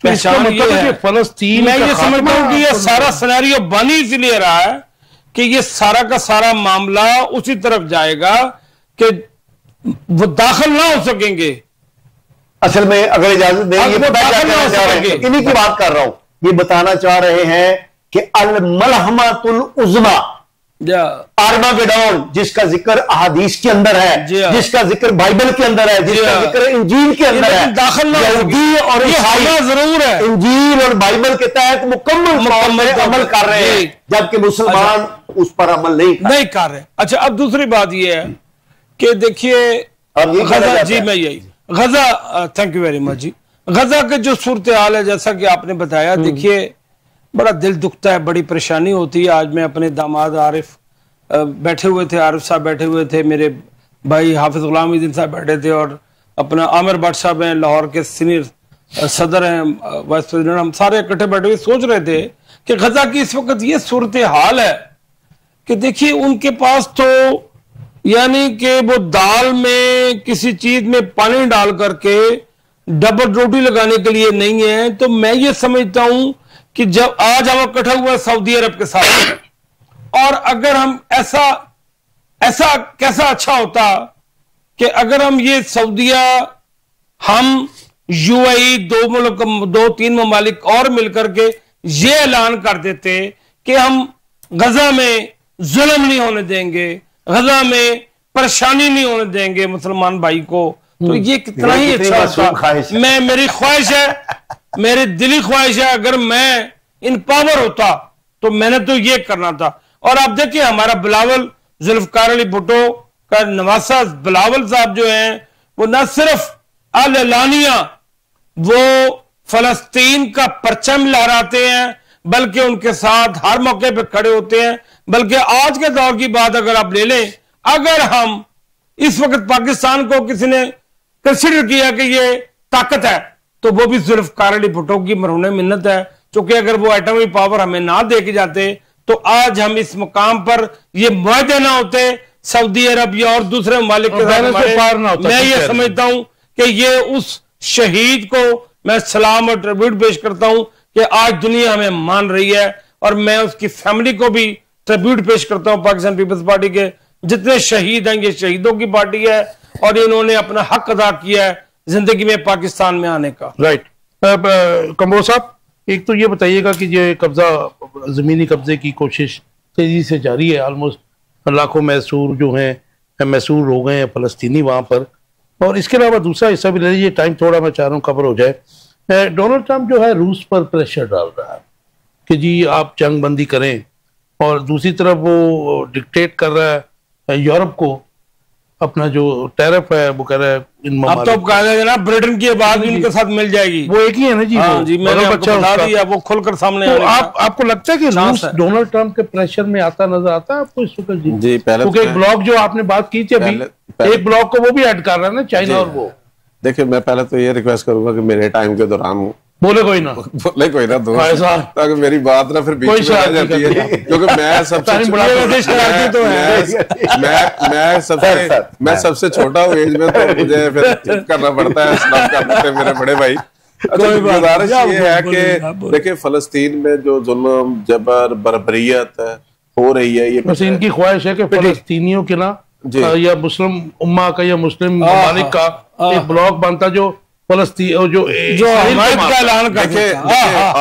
पहचान ये है, फलस्तीन, मैं ये समझता हूँ कि ये सारा सिनेरियो बनी इसलिए रहा है कि ये सारा का सारा मामला उसी तरफ जाएगा कि वो दाखिल ना हो सकेंगे। असल में अगर इजाजत दें, ये इन्हीं की बात कर रहा हूं, ये बताना चाह रहे हैं कि अल मलहमतुल उज़्मा, आर्मागेडोन, जिसका जिक्र अहादीस के अंदर है, जिसका जिक्र बाइबल के अंदर है, जिसका जिक्र इंजील के अंदर है, दाखिल ना यहूदी और ईसाई जरूर है इंजील और बाइबल के तहत मुकम्मल अमल कर रहे हैं, जबकि मुसलमान उस पर अमल नहीं कर रहे। अच्छा, अब दूसरी बात यह है कि देखिए गजा, जी मैं यही गजा, थैंक यू वेरी मच जी, गजा के जो सूरत हाल है जैसा कि आपने बताया, देखिए बड़ा दिल दुखता है, बड़ी परेशानी होती है। आज मैं अपने दामाद आरिफ बैठे हुए थे, आरिफ साहब बैठे हुए थे, मेरे भाई हाफिज गुलामुद्दीन साहब बैठे थे, और अपना आमिर भट्ट साहब हैं, लाहौर के सीनियर सदर हैं, वाइस प्रेसिडेंट, हम सारे इकट्ठे बैठे हुए सोच रहे थे कि गजा की इस वक्त ये सूरत हाल है कि देखिए उनके पास तो यानी कि वो दाल में किसी चीज में पानी डाल करके डबल रोटी लगाने के लिए नहीं है। तो मैं ये समझता हूं कि जब आज हम इकट्ठा हुआ सऊदी अरब के साथ, और अगर हम ऐसा कैसा अच्छा होता कि अगर हम ये सऊदिया, हम यूएई, दो तीन ममालिक और मिलकर के ये ऐलान कर देते कि हम गजा में जुल्म नहीं होने देंगे, गजा में परेशानी नहीं होने देंगे मुसलमान भाई को, तो ये कितना ही अच्छा होता। मेरी ख्वाहिश है, मेरी दिली ख्वाहिश है, अगर मैं इन पावर होता तो मैंने तो ये करना था। और आप देखिए हमारा बिलावल जुल्फकार अली भुट्टो का नवासा बिलावल साहब जो हैं, वो न सिर्फ अल-एलानिया वो फलस्तीन का परचम लहराते हैं, बल्कि उनके साथ हर मौके पे खड़े होते हैं। बल्कि आज के दौर की बात अगर आप ले लें, अगर हम इस वक्त पाकिस्तान को किसी ने कंसिडर किया कि ये ताकत है, तो वो भी जुल्फकार अली भुट्टो की मरहूने मिन्नत है, क्योंकि अगर वो एटमी पावर हमें ना दे के जाते तो आज हम इस मुकाम पर ये मुआहदे ना होते सऊदी अरब या और दूसरे ममालिक के साथ। मैं ये समझता हूं कि ये उस शहीद को मैं सलाम और ट्रिब्यूट पेश करता हूं कि आज दुनिया हमें मान रही है, और मैं उसकी फैमिली को भी ट्रिब्यूट पेश करता हूं। पाकिस्तान पीपल्स पार्टी के जितने शहीद हैं, ये शहीदों की पार्टी है, और इन्होंने अपना हक अदा किया है जिंदगी में पाकिस्तान में आने का। राइट। कमरो साहब, एक तो ये बताइएगा कि ये कब्जा, जमीनी कब्जे की कोशिश तेजी से जारी है, ऑलमोस्ट लाखों मैसूर जो हैं मैसूर हो गए हैं फलस्तीनी वहां पर, और इसके अलावा दूसरा हिस्सा भी ले लीजिए, टाइम थोड़ा मैं चाह रहा हूँ कवर हो जाए। डोनाल्ड ट्रंप जो है रूस पर प्रेशर डाल रहा है कि जी आप जंग बंदी करें, और दूसरी तरफ वो डिक्टेट कर रहा है यूरोप को, अपना जो टैरिफ है वो कह रहा है इन अब तो कहा ना ब्रिटेन की आवाज भी इनके साथ मिल जाएगी, वो एक ही है ना जी। हाँ जी, मैंने आपको बता दिया, वो खुलकर सामने। तो आपको लगता है कि रूस डोनाल्ड ट्रंप के प्रेशर में आता नजर आता है आपको इस वक्त जी? पहले क्योंकि एक ब्लॉक जो आपने बात की थी अभी, एक ब्लॉक को वो भी ऐड कर रहा है ना, चाइना और वो। देखिए, मैं पहले तो ये रिक्वेस्ट करूंगा कि मेरे टाइम के दौरान बोले कोई ना ताकि मेरी बात ना फिर बीच में आ जाती है, क्योंकि मैं सबसे छोटा हूँ एज में, तो मुझे फिर करना पड़ता है, स्लैप कर देते हैं मेरे बड़े भाई। गुजारिश ये है कि देखिए फलस्तीन में जो जुल्म जबर बर्बरियत हो रही है, ये बस इनकी ख्वाहिश है कि फलस्तीनियों के ना या मुस्लिम उम्मा का या मुस्लिम ममालिक का एक ब्लॉक बनता जो फलस्तीन जो का ऐलान करके।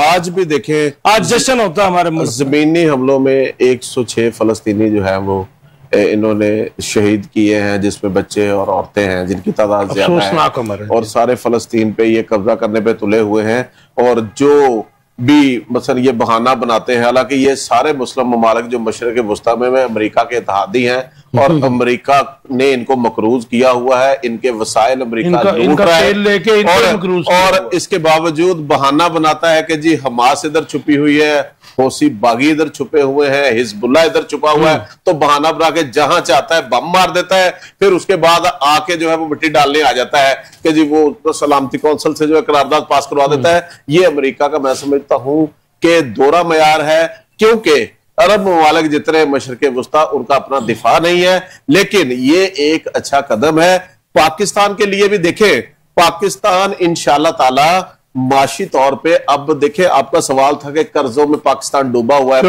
आज भी देखें, आज जश्न होता है हमारे जमीनी हमलों में 106 फलस्तीनी जो है वो इन्होंने शहीद किए हैं, जिसमें बच्चे और औरतें हैं जिनकी तादाद ज्यादा है, और सारे फलस्तीन पे ये कब्जा करने पे तुले हुए हैं। और जो भी मसलन ये बहाना बनाते हैं, हालांकि ये सारे मुस्लिम ममालिक जो मशरक़ वस्ता में अमेरिका के इत्तेहादी हैं, और अमेरिका ने इनको मकरूज किया हुआ है, इनके वसाइल अमेरिका लूट रहा है, तेल लेके इनको मकरूज और इसके बावजूद बहाना बनाता है कि जी हमास इधर छुपी हुई है, हौसी बागी इधर छुपे हुए हैं, हिजबुल्लाह इधर छुपा हुआ है, तो बहाना बना के जहां चाहता है बम मार देता है, फिर उसके बाद आके जो है वो मिट्टी डालने आ जाता है कि जी वो तो सलामती कौंसिल से जो है करारदाद पास करवा देता है। ये अमेरिका का मैं समझता हूं कि दोहरा मयार है, क्योंकि अरब ममालिक जितने मशरक़े वुस्ता उनका अपना दिफा नहीं है, लेकिन ये एक अच्छा कदम है पाकिस्तान के लिए भी। देखें पाकिस्तान इंशाअल्लाह ताला माशी तौर पे, अब देखें आपका सवाल था कि कर्जों में पाकिस्तान डूबा हुआ है,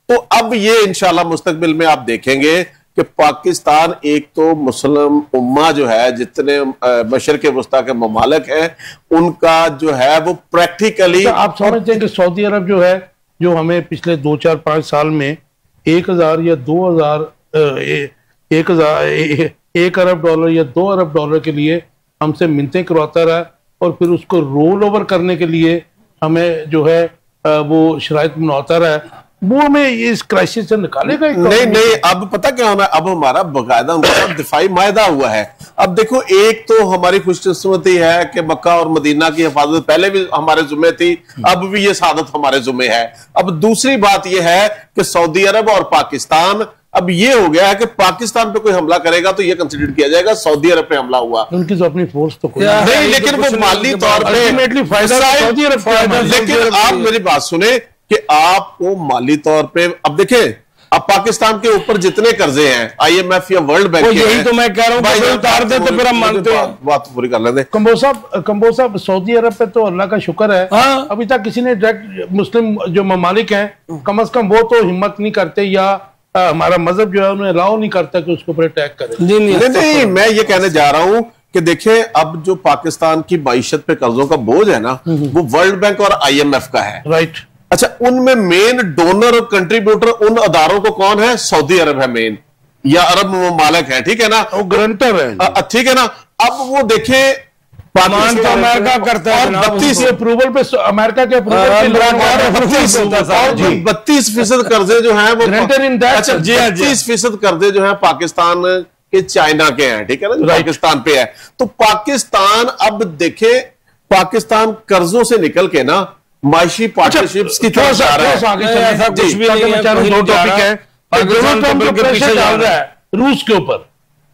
तो अब ये इंशाअल्लाह मुस्तकबिल में आप देखेंगे कि पाकिस्तान एक तो मुस्लिम उम्मा जो है जितने मशरक़े वुस्ता के ममालिक हैं उनका जो है वो प्रैक्टिकली आप समझते हैं कि सऊदी अरब जो है, जो हमें पिछले 2, 4, 5 साल में 1,000 या 2,000 1 अरब डॉलर या 2 अरब डॉलर के लिए हमसे मिन्नतें करवाता रहा, और फिर उसको रोल ओवर करने के लिए हमें जो है वो शराइत बनाता रहा, वो हमें इस क्राइसिस से निकालेगा? नहीं, अब पता क्या होना, अब हमारा बाकायदा उनका दिफाई मायदा हुआ है। अब देखो, एक तो हमारी खुशकिस्मती है कि मक्का और मदीना की हिफाजत पहले भी हमारे जुम्मे थी, अब भी ये सादत हमारे जुम्मे है। अब दूसरी बात यह है कि सऊदी अरब और पाकिस्तान, अब ये हो गया है कि पाकिस्तान पे कोई हमला करेगा तो ये कंसिडर किया जाएगा सऊदी अरब पे हमला हुआ। उनकी तो अपनी फोर्स तो कोई नहीं, लेकिन वो माली तौर पर, लेकिन आप मेरी बात सुने कि आपको माली तौर पे, अब देखें अब पाकिस्तान के ऊपर जितने कर्जे हैं IMF या वर्ल्ड बैंक, यही तो मैं कह रहा हूं, उतार दे तो फिर हम मानते हैं। बात पूरी कर लेते। कंबो साहब सऊदी अरब पे तो अल्लाह का शुक्र है, हाँ? अभी तक किसी ने डायरेक्ट मुस्लिम जो ममालिक हैं कम से कम वो तो हिम्मत नहीं करते, या हमारा मजहब जो है उन्हें अलाउ नहीं करता कि उसके ऊपर अटैक करें। नहीं, मैं ये कहने जा रहा हूं कि देखिए अब जो पाकिस्तान की मईशत पे कर्जों का बोझ है ना, वो वर्ल्ड बैंक और IMF का है, राइट? अच्छा, उनमें मेन डोनर और कंट्रीब्यूटर उन अदारों को कौन है? सऊदी अरब है मेन, या अरब ममालिक है, ठीक है ना, वो गारंटर है, ठीक है ना। अब वो देखें पाकिस्तान तो अमेरिका करता है, 32 अप्रूवल पे, अमेरिका के अप्रूवल पे 32% कर्जे जो है वो 32% कर्जे जो है पाकिस्तान के चाइना के हैं, ठीक है ना, जो पाकिस्तान पे है। तो पाकिस्तान अब देखे, पाकिस्तान कर्जों से निकल के ना माशी पार्टनरशिप्स की तरफ जा रहा है। ऐसा कुछ भी नहीं है, दो टॉपिक है, प्रेशर डाल रहा है रूस के ऊपर।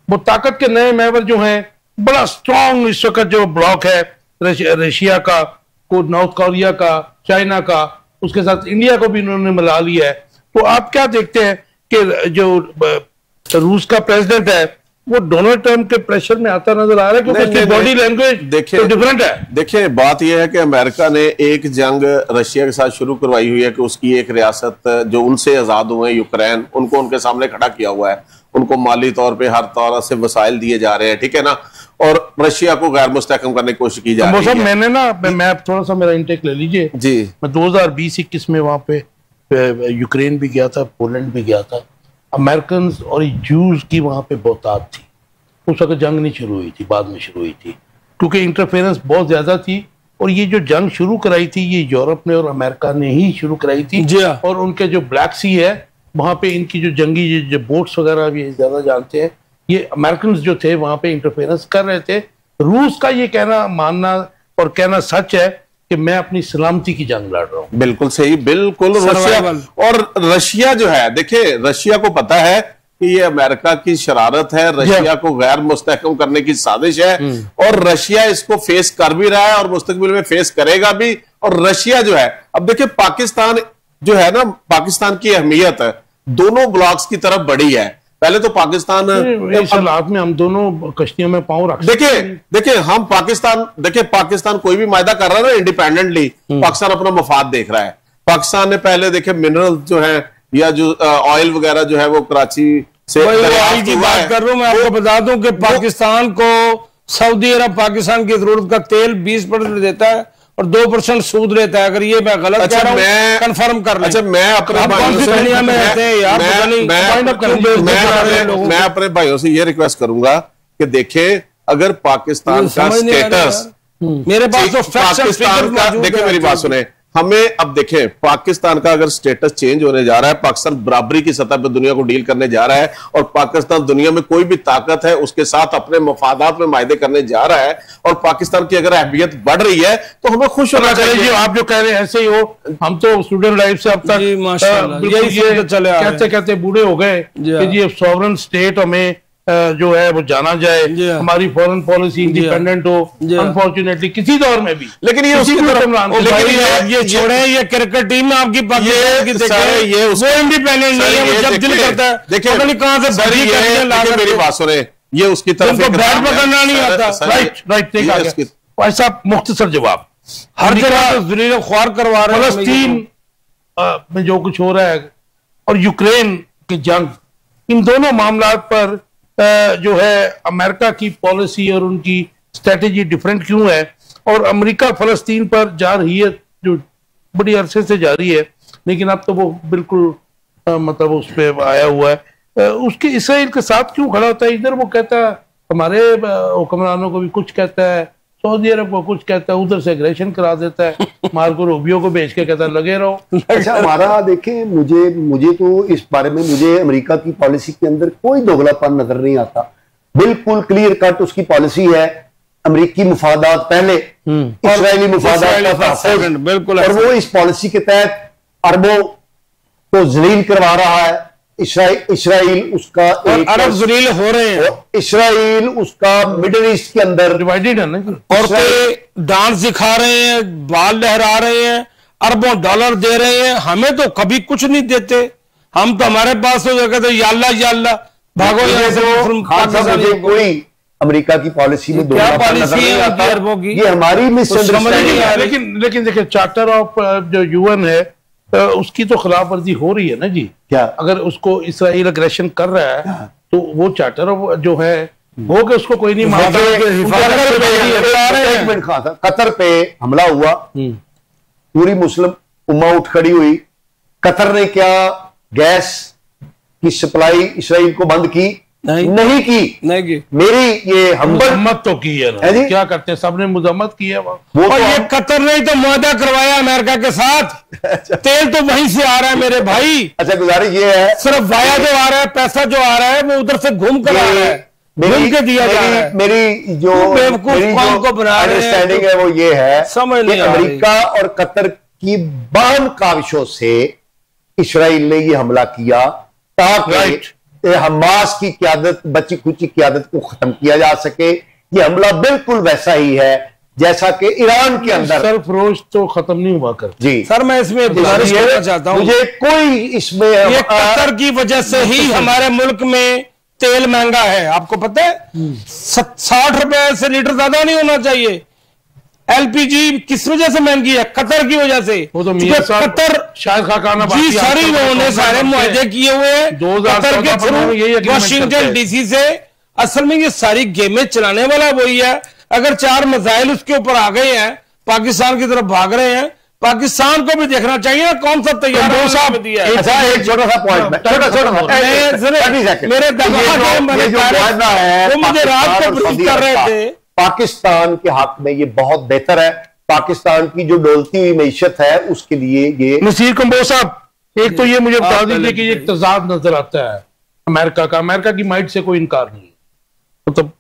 वो ताकत के नए महवर जो हैं, बड़ा स्ट्रॉन्ग इस वक्त जो ब्लॉक है रशिया का, को नॉर्थ कोरिया का, चाइना का, उसके साथ इंडिया को भी इन्होंने मिला लिया है। तो आप क्या देखते हैं कि जो रूस का प्रेसिडेंट है वो डोनाल्ड ट्रंप के प्रेशर में आता नजर आ रहा है, क्योंकि उसकी बॉडी लैंग्वेज देखिए डिफरेंट है। देखिए बात यह है कि अमेरिका ने एक जंग रशिया के साथ शुरू करवाई हुई है कि उसकी एक रियासत जो उनसे आजाद हुए हैं, यूक्रेन, उनको उनके सामने खड़ा किया हुआ है, उनको माली तौर पे हर तरह से वसाइल दिए जा रहे हैं, ठीक है ना, और रशिया को गैर मुस्तहकम करने की कोशिश की जा रही है। मैंने ना, मैं थोड़ा सा मेरा इंटेक ले लीजिए जी। मैं 2020-21 में वहां पे यूक्रेन भी गया था, पोलैंड भी गया था। अमेरिकन और जूस की वहां पे बहुतात थी। उस वक्त जंग नहीं शुरू हुई थी, बाद में शुरू हुई थी, क्योंकि इंटरफेरेंस बहुत ज्यादा थी। और ये जो जंग शुरू कराई थी ये यूरोप ने और अमेरिका ने ही शुरू कराई थी। और उनके जो ब्लैक सी है वहां पे इनकी जो जंगी जो बोट्स वगैरह भी ज्यादा जानते हैं, ये अमेरिकन जो थे वहां पे इंटरफेरेंस कर रहे थे। रूस का ये कहना, मानना और कहना सच है कि मैं अपनी सलामती की जंग लड़ रहा हूं। बिल्कुल सही, बिल्कुल। रशिया जो है, देखिए रशिया को पता है कि ये अमेरिका की शरारत है, रशिया को गैर मुस्तहकम करने की साजिश है, और रशिया इसको फेस कर भी रहा है और मुस्तकबिल में फेस करेगा भी। और रशिया जो है, अब देखिए पाकिस्तान जो है ना, पाकिस्तान की अहमियत दोनों ब्लॉक्स की तरफ बढ़ी है। पहले तो पाकिस्तान इस हालात में हम दोनों कश्तियों में पांव रख, देखिए हम पाकिस्तान, देखिए पाकिस्तान कोई भी मायदा कर रहा है ना इंडिपेंडेंटली, पाकिस्तान अपना मफाद देख रहा है। पाकिस्तान ने पहले देखे मिनरल जो है या जो ऑयल वगैरह जो है वो कराची से, ऑयल की बात कर रहा हूं मैं, आपको बता दूं कि पाकिस्तान को सऊदी अरब पाकिस्तान की जरूरत का तेल 20% देता है और 2% सूद लेता है। अगर ये मैं गलत कह रहा हूं कंफर्म कर लें। अच्छा, मैं अपने भाइयों से ये रिक्वेस्ट करूंगा कि देखें, अगर पाकिस्तान का स्टेटस, मेरे पास तो पाकिस्तान का, देखिए मेरी बात सुने, हमें अब देखें, पाकिस्तान का अगर स्टेटस चेंज होने जा रहा है, पाकिस्तान बराबरी की सतह पर दुनिया को डील करने जा रहा है, और पाकिस्तान दुनिया में कोई भी ताकत है उसके साथ अपने मफादात में मायदे करने जा रहा है, और पाकिस्तान की अगर अहमियत बढ़ रही है तो हमें खुश होना चाहिए। आप जो कह रहे हैं ऐसे ही हो, हम तो स्टूडेंट लाइफ से अब तक कहते कहते बूढ़े हो गए कि जी सॉवरन स्टेट हमें जो है वो जाना जाए, हमारी फॉरेन पॉलिसी इंडिपेंडेंट हो। अनफॉर्चुनेटली किसी दौर में भी, लेकिन ये ये छोड़े, ये क्रिकेट टीम में आपकी ये वो इंडिपेंडेंट नहीं है, जब दिल करता है देखिए कहां से मेरी बात सुने, ये उसकी तरफ बैट पकड़ना नहीं आता। राइट ऐसा मुख्तसर जवाब, हर जगह ख्वार करवा रहे हैं। फलस्तीन में जो कुछ हो रहा है और यूक्रेन की जंग, इन दोनों मामला पर जो है अमेरिका की पॉलिसी और उनकी स्ट्रेटेजी डिफरेंट क्यों है, और अमेरिका फलस्तीन पर जा रही है जो बड़ी अरसे से जारी है, लेकिन अब तो वो बिल्कुल मतलब उस पर आया हुआ है। उसके इसराइल के साथ क्यों खड़ा होता है? इधर वो कहता है हमारे हुक्मरानों को भी कुछ कहता है, सऊदी अरब को कुछ कहता है, उधर से एग्रेशन करा देता है, मार्को रूबियो को भेज के कहता है लगे रहो। अच्छा हमारा देखें, मुझे तो इस बारे में मुझे अमेरिका की पॉलिसी के अंदर कोई दोगलापन नजर नहीं आता। बिल्कुल क्लियर कट उसकी पॉलिसी है, अमेरिकी मुफादात पहले, इस्राएली मुफादात बिल्कुल, और वो इस पॉलिसी के तहत अरबों को जलील करवा रहा है। इस्राइल उसका अरब जलील हो रहे हैं, इस्राइल उसका मिडिल ईस्ट के अंदर डिवाइडेड है ना, औरतें डांस दिखा रहे हैं, बाल लहरा रहे हैं, अरबों डॉलर दे रहे हैं, हमें तो कभी कुछ नहीं देते। हम तो हमारे पास तो कहते या अल्लाह भागो यहाँ से। कोई अमेरिका की पॉलिसी में क्या पॉलिसी है अरबों की, ये हमारी मिसअंडरस्टैंडिंग है। लेकिन देखिए चार्टर ऑफ जो यूएन है उसकी तो खिलाफ वर्जी हो रही है ना जी। क्या अगर उसको इसराइल अग्रेशन कर रहा है तो वो चार्टर जो है हो के उसको कोई नहीं मानता। कतर पे हमला हुआ, पूरी मुस्लिम उम्मा उठ खड़ी हुई। कतर ने क्या गैस की सप्लाई इसराइल को बंद की? नहीं की। मेरी ये मजम्मत तो की है ना, क्या करते हैं, सबने मजम्मत की है वो और ये कतर ने तो मुआहदा करवाया अमेरिका के साथ। तेल तो वहीं से आ रहा है मेरे भाई। अच्छा गुजारिश ये है, सिर्फ वाया जो आ रहा है, पैसा जो आ रहा है वो उधर से घूम कर आ रहा है, घूम के दिया जा रहा है। मेरी जो अंडरस्टैंडिंग है वो ये है, समझ नहीं अमेरिका और कतर की बाहम काविशों से इसराइल ने ये हमला किया ताकि हमास की क्यादत, बची खुची क्यादत को खत्म किया जा सके। ये हमला बिल्कुल वैसा ही है जैसा कि ईरान के अंदर सरफरोश तो खत्म नहीं हुआ कर। जी सर, मैं इसमें गुजारिश करना चाहता हूं, मुझे कोई इसमें ये कतर की वजह से ही हमारे मुल्क में तेल महंगा है। आपको पता है 60 रुपए से लीटर ज्यादा नहीं होना चाहिए। एलपीजी किस वजह से महंगी है? कतर की वजह से। वो तो कतर शायद खाना जी सारी उन्होंने सारे मुआहदे किए हुए हैं कतर के थ्रू वाशिंगटन डीसी से। असल में ये सारी गेमें चलाने वाला वही है। अगर 4 मिसाइल उसके ऊपर आ गए हैं, पाकिस्तान की तरफ भाग रहे हैं, पाकिस्तान को भी देखना चाहिए कौन सा तैयार दिया है। अच्छा एक छोटा सा पॉइंट, मेरे वो मुझे रात को ब्रीफ कर रहे थे। पाकिस्तान के हक में ये बहुत बेहतर है। पाकिस्तान की जो डोलती हुई मैशत है उसके लिए ये नसीर कंबोज साहब, एक तो ये मुझे बता दीजिए कि एक तजाद नजर आता है अमेरिका की माइट से कोई इनकार नहीं है मतलब,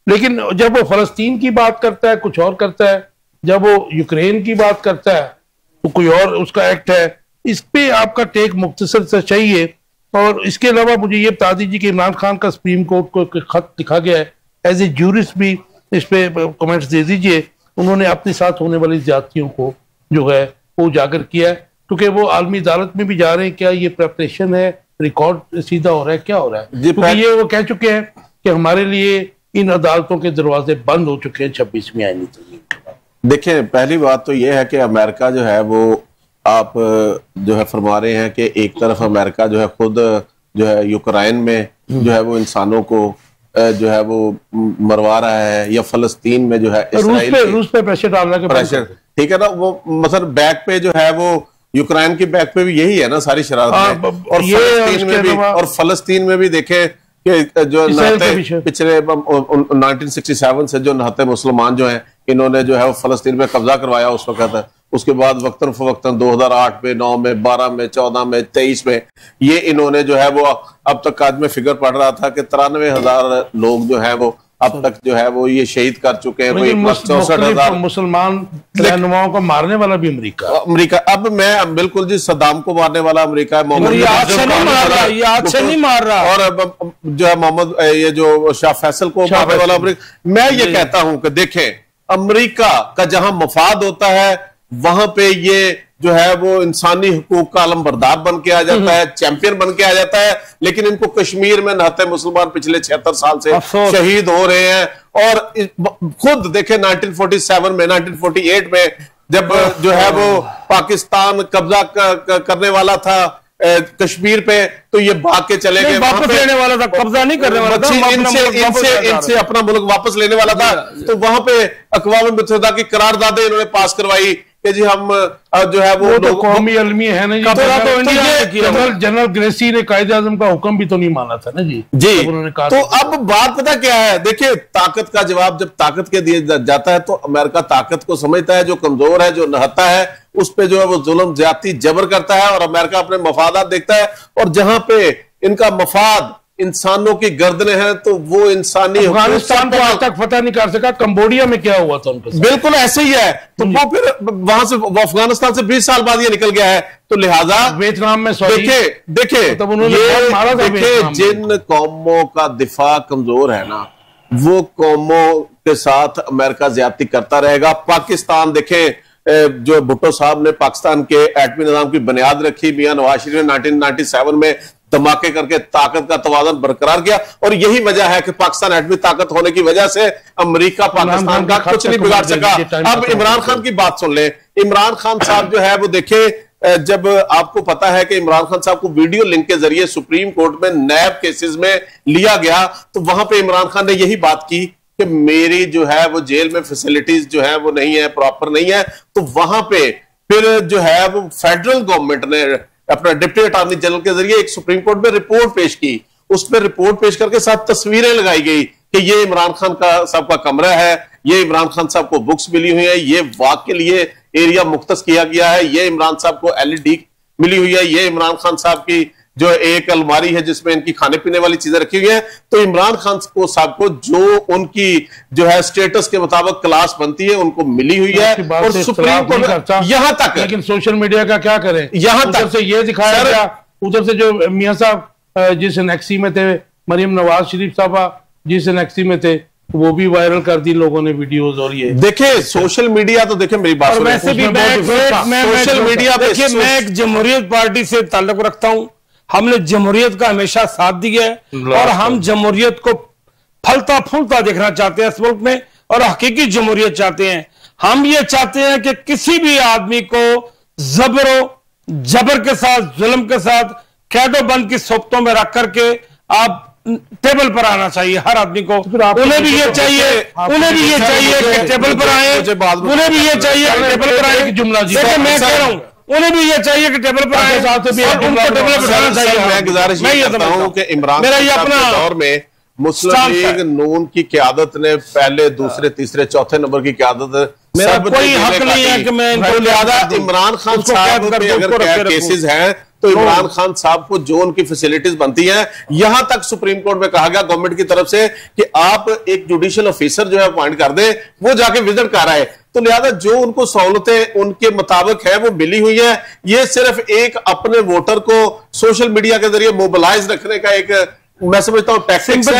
लेकिन जब वो फलस्तीन की बात करता है कुछ और करता है, जब वो यूक्रेन की बात करता है तो कोई और उसका एक्ट है। इस पे आपका टेक मुख्तसर से चाहिए। और इसके अलावा मुझे ये बता दीजिए कि इमरान खान का सुप्रीम कोर्ट को खत लिखा गया है, एज ए ज्यूरिस्ट भी इस पे कमेंट्स दे दीजिए। उन्होंने अपने साथ होने वाली ज्यादतियों को जो है वो उजागर किया है, क्योंकि वो आलमी अदालत में भी जा रहे हैं। क्या ये प्रेपरेशन है, रिकॉर्ड सीधा हो रहा है, क्या हो रहा है? क्योंकि ये वो कह चुके हैं कि हमारे लिए इन अदालतों के दरवाजे बंद हो चुके हैं 26वीं आईनी तरमीम के बाद। देखिए, पहली बात तो ये है कि अमेरिका जो है वो आप जो है फरमा रहे हैं कि एक तरफ अमेरिका जो है खुद जो है यूक्रेन में जो है वो इंसानों को जो है वो मरवा रहा है, या फलस्तीन में जो है रूस पे प्रेशर डालना के प्रेशर, ठीक है ना। वो मतलब बैक पे जो है वो यूक्रेन की बैक पे भी यही है ना सारी शरारत। और फलस्तीन में भी देखें कि जो पिछले 1967 से जो नहते मुसलमान जो हैं, इन्होंने जो है वो फलस्तीन में कब्जा करवाया उस वक्त, उसके बाद वक्तन फवक्तन 2008 में, 9 में, 12 में, 14 में, 23 में ये इन्होंने जो है वो अब तक आज मैं फिगर पढ़ रहा था कि 93,000 लोग जो है वो अब तक जो है वो ये शहीद कर चुके हैं। 1,64,000 मुसलमान रहनुमाओं को मारने वाला भी अमेरिका। अब मैं बिल्कुल जी सद्दाम को मारने वाला अमेरिका है, मोहम्मद नहीं मार रहा, और अब जो है मोहम्मद ये जो शाह फैसल को मारने वाला अमेरिका। मैं ये कहता हूं कि देखें, अमेरिका का जहां मफाद होता है वहां पे ये जो है वो इंसानी हुकूक का अलमबरदार बन के आ जाता है, चैंपियन बन के आ जाता है। लेकिन इनको कश्मीर में नहाते मुसलमान पिछले 76 साल से शहीद हो रहे हैं। और खुद देखे 1947 में, 1948 में जब जो है वो पाकिस्तान कब्जा करने वाला था कश्मीर पे, तो ये भाग के चले गए, वापस लेने वाला था, कब्जा नहीं करने वाला था, इनसे अपना मुल्क वापस लेने वाला था। तो वहां पे अक़वाम मुत्तहिदा की करारदादें इन्होंने पास करवाई कि जी हम जो है वो तो कौमी अलमी है ना जी। जनरल ग्रेसी ने कायदे आज़म का हुक्म भी तो नहीं माना था ना जी। उन्होंने कहा तो अब बात पता क्या है, देखिए ताकत का जवाब जब ताकत के दिए जाता है तो अमेरिका ताकत को समझता है, जो कमजोर है, जो नहता है, उस पे जो है वो जुल्म ज्यादती जबर करता है, और अमेरिका अपने मफादात देखता है। और जहां पे इनका मफाद इंसानों की गर्दनें हैं तो वो इंसानी अफगानिस्तान को आज तक फतह नहीं कर सका। कंबोडिया में क्या हुआ था उनके साथ? बिल्कुल ऐसे ही है। तो वो फिर वहां से वो अफगानिस्तान से 20 साल बाद ये निकल गया है। तो लिहाजा वियतनाम में देखे जिन कौमों का दिफा कमजोर है ना, वो कौमों के साथ अमेरिका ज्यादती करता रहेगा। पाकिस्तान देखें, जो भुट्टो साहब ने पाकिस्तान के एटमी निजाम की बुनियाद रखी, मियां नवाज शरीफ ने 1997 में धमाके करके ताकत का तवाज़ुन बरकरार किया। और यही वजह है कि पाकिस्तान एटमी ताकत होने की वजह से अमेरिका पाकिस्तान का कुछ नहीं बिगाड़ सका। अब इमरान खान की बात सुन ले। इमरान खान साहब जो है वो देखे, जब आपको पता है कि इमरान खान साहब को वीडियो लिंक के जरिए सुप्रीम कोर्ट में नैब केसेस में लिया गया, तो वहां पे इमरान खान ने यही बात की कि मेरी जो है वो जेल में फैसिलिटीज जो है वो नहीं है, प्रॉपर नहीं है। तो वहां पे फिर जो है वो फेडरल गवर्नमेंट ने अपना डिप्टी अटॉर्नी जनरल के जरिए एक सुप्रीम कोर्ट में रिपोर्ट पेश की। उसमें रिपोर्ट पेश करके साथ तस्वीरें लगाई गई कि ये इमरान खान का साहब का कमरा है, ये इमरान खान साहब को बुक्स मिली हुई है, ये वाक के लिए एरिया मुख्तस किया गया है, ये इमरान साहब को एलईडी मिली हुई है, ये इमरान खान साहब की जो एक अलमारी है जिसमें इनकी खाने पीने वाली चीजें रखी हुई है। तो इमरान खान को साहब को जो उनकी जो है स्टेटस के मुताबिक क्लास बनती है उनको मिली हुई है। और सुप्रीम कोर्ट यहां तक, लेकिन सोशल मीडिया का क्या करें, यहां तक से ये दिखाया गया, उधर से जो मियां साहब जिस एनेक्सी में थे, मरियम नवाज शरीफ साहबा जिस एनेक्सी में थे, वो भी वायरल कर दी लोगों ने वीडियोस। और ये देखे सोशल मीडिया, तो देखे मेरी बात, वैसे भी सोशल मीडिया देखिए, मैं एक जमहूरियत पार्टी से ताल्लुक रखता हूं। हमने जमहूरियत का हमेशा साथ दिया है और हम जमहूरियत को फलता फूलता देखना चाहते हैं इस मुल्क में, और हकीकी जमहूरियत चाहते हैं। हम ये चाहते हैं कि किसी भी आदमी को जबर के साथ, जुल्म के साथ, कैदो बंद की सोबतों में रख करके आप टेबल पर आना चाहिए हर आदमी को। उन्हें भी ये चाहिए, उन्हें भी ये चाहिए कि टेबल पर आए, उन्हें भी ये चाहिए कि टेबल पर आए। जुमला जी मैं कह रहा हूं, उन्हें भी ये चाहिए कि टेबल पर आए, उनको टेबल पर बैठाना चाहिए। मैं गुजारिश करता हूं कि इमरान खान के दौर में मुस्लिम लीग नून की क़यादत ने पहले, दूसरे, तीसरे, चौथे नंबर की क़यादत, मेरा कोई हक नहीं है कि मैं इनको लिहाजा इमरान खान साहब पे अगर केसेस हैं तो इमरान खान साहब को जो उनकी फैसिलिटीज बनती हैं, यहां तक सुप्रीम कोर्ट में कहा गया गवर्नमेंट की तरफ से कि आप एक जुडिशियल ऑफिसर जो है अपॉइंट कर दें, वो जाके विजिट कर रहा है। तो लिहाजा जो उनको सहूलतें उनके मुताबिक है वो मिली हुई है। ये सिर्फ एक अपने वोटर को सोशल मीडिया के जरिए मोबिलाइज रखने का एक, मैं समझता हूँ, टैक्टिक्स है।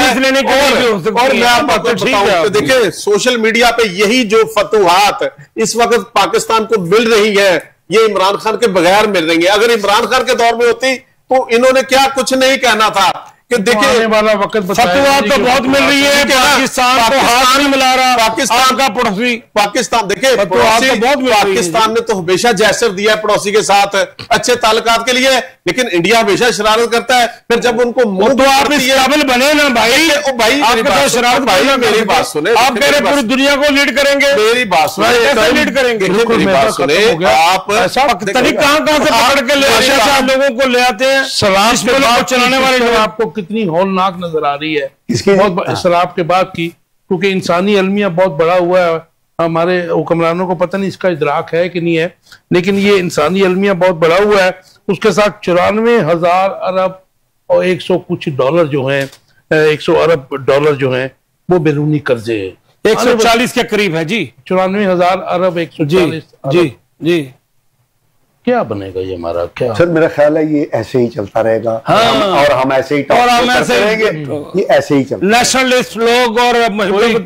और मैं आपको बताऊं, देखिए सोशल मीडिया पे यही जो फतूहात इस वक्त पाकिस्तान को मिल रही है, ये इमरान खान के बगैर मिल रही है। अगर इमरान खान के दौर में होती तो इन्होंने क्या कुछ नहीं कहना था कि देखिए वाला वक्त फतवा तो बहुत मिल रही है, पाकिस्तान को हाथ नहीं मिला रहा, पाकिस्तान का पड़ोसी, पाकिस्तान देखिए पाकिस्तान ने तो हमेशा जैसर दिया है पड़ोसी के साथ अच्छे ताल्लुकात के लिए, लेकिन इंडिया हमेशा शरारत करता है। फिर जब उनको तो आप इस काबिल बने ना भाई, भाई शरारत, भाई मेरी बात सुने, आप कह रहे पूरी दुनिया को लीड करेंगे, मेरी बात सुने, लीड करेंगे, मेरी बात सुने, आप कहां से पकड़ के लोगों को ले आते हैं, चलाने वाले आपको कितनी हौलनाक नजर आ रही है बहुत शराब के बाद की, क्योंकि इंसानी अलमिया बहुत बड़ा हुआ है हमारे हुक्मरानों को पता नहीं इसका इदराक है कि नहीं है, लेकिन ये इंसानी अलमिया बहुत बढ़ा हुआ है। उसके साथ 94,000 अरब और 100 कुछ डॉलर जो हैं, 100 अरब डॉलर जो हैं वो बैरूनी कर्जे हैं। 140 के करीब है जी। 94,000 अरब 140 जी जी। क्या बनेगा ये हमारा? क्या सर मेरा ख्याल है ये ऐसे ही चलता रहेगा। हाँ। और हम ऐसे ही और हम ऐसे रहेंगे, ये ऐसे ही चलता नेशनलिस्ट लोग और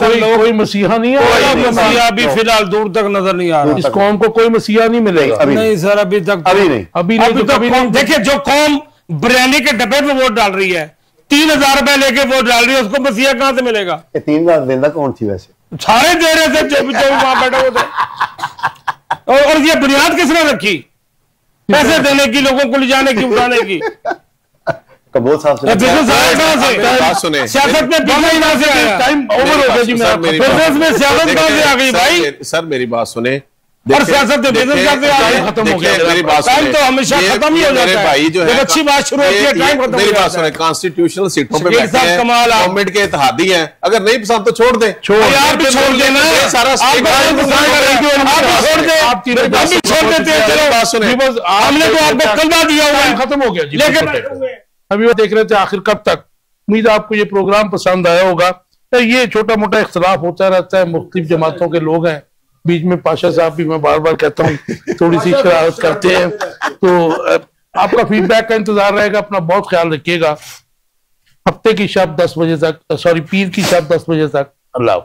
कोई मसीहा नहीं है। मसीहा भी फिलहाल दूर तक नजर नहीं आ रहा। इस कौम को कोई मसीहा नहीं मिलेगा। अभी नहीं सर, अभी तक अभी नहीं, अभी नहीं। देखिए, जो कौम बिरयानी के डब्बे में वोट डाल रही है, 3,000 रुपए लेके वोट डाल रही है, उसको मसीहा कहां से मिलेगा? 3,000 देना कौन थी वैसे? सारे दे रहे थे जो भी वहां बैठे हुए थे। और ये बुनियाद किसने रखी पैसे देने की, लोगों को ले जाने की, उठाने की? कबोल साहब से बात सुने। सियासत में टाइम ओवर हो गया जी। बिजनेस में सियासत कहां से आ गई भाई? सर मेरी बात सुने। और सियासत में बिजनेस कैसे आ गया? खत्म हो गया। मेरी बात टाइम तो हमेशा खत्म ही हो जाता है। भाई जो है, अच्छी बात शुरू होती है, टाइम खत्म हो मेरी बात जाता सुने। है। कॉन्स्टिट्यूशनल सीटों पे शकील बैठे साहब हैं, कमाल आप। गवर्नमेंट के इत्तेहादी हैं, अगर नहीं पसंद तो छोड़ दें। यार भी छोड़ देना, ये सारा आप भी छोड़ देते हैं। चलो बात सुने। हमने तो आपको कलमा दिया हुआ है, खत्म हो गया जी। लेकिन अभी वो देख रहे थे आखिर कब तक। उम्मीद है आपको ये प्रोग्राम पसंद आया होगा। ये छोटा मोटा इख्तलाफ होता रहता है, मुख्तलिफ जमातों के लोग हैं बीच में। पाशा साहब भी मैं बार बार कहता हूँ थोड़ी सी शरारत करते हैं। तो आपका फीडबैक का इंतजार रहेगा। अपना बहुत ख्याल रखिएगा। हफ्ते की शब 10 बजे तक, सॉरी पीर की शब 10 बजे तक। अल्लाह।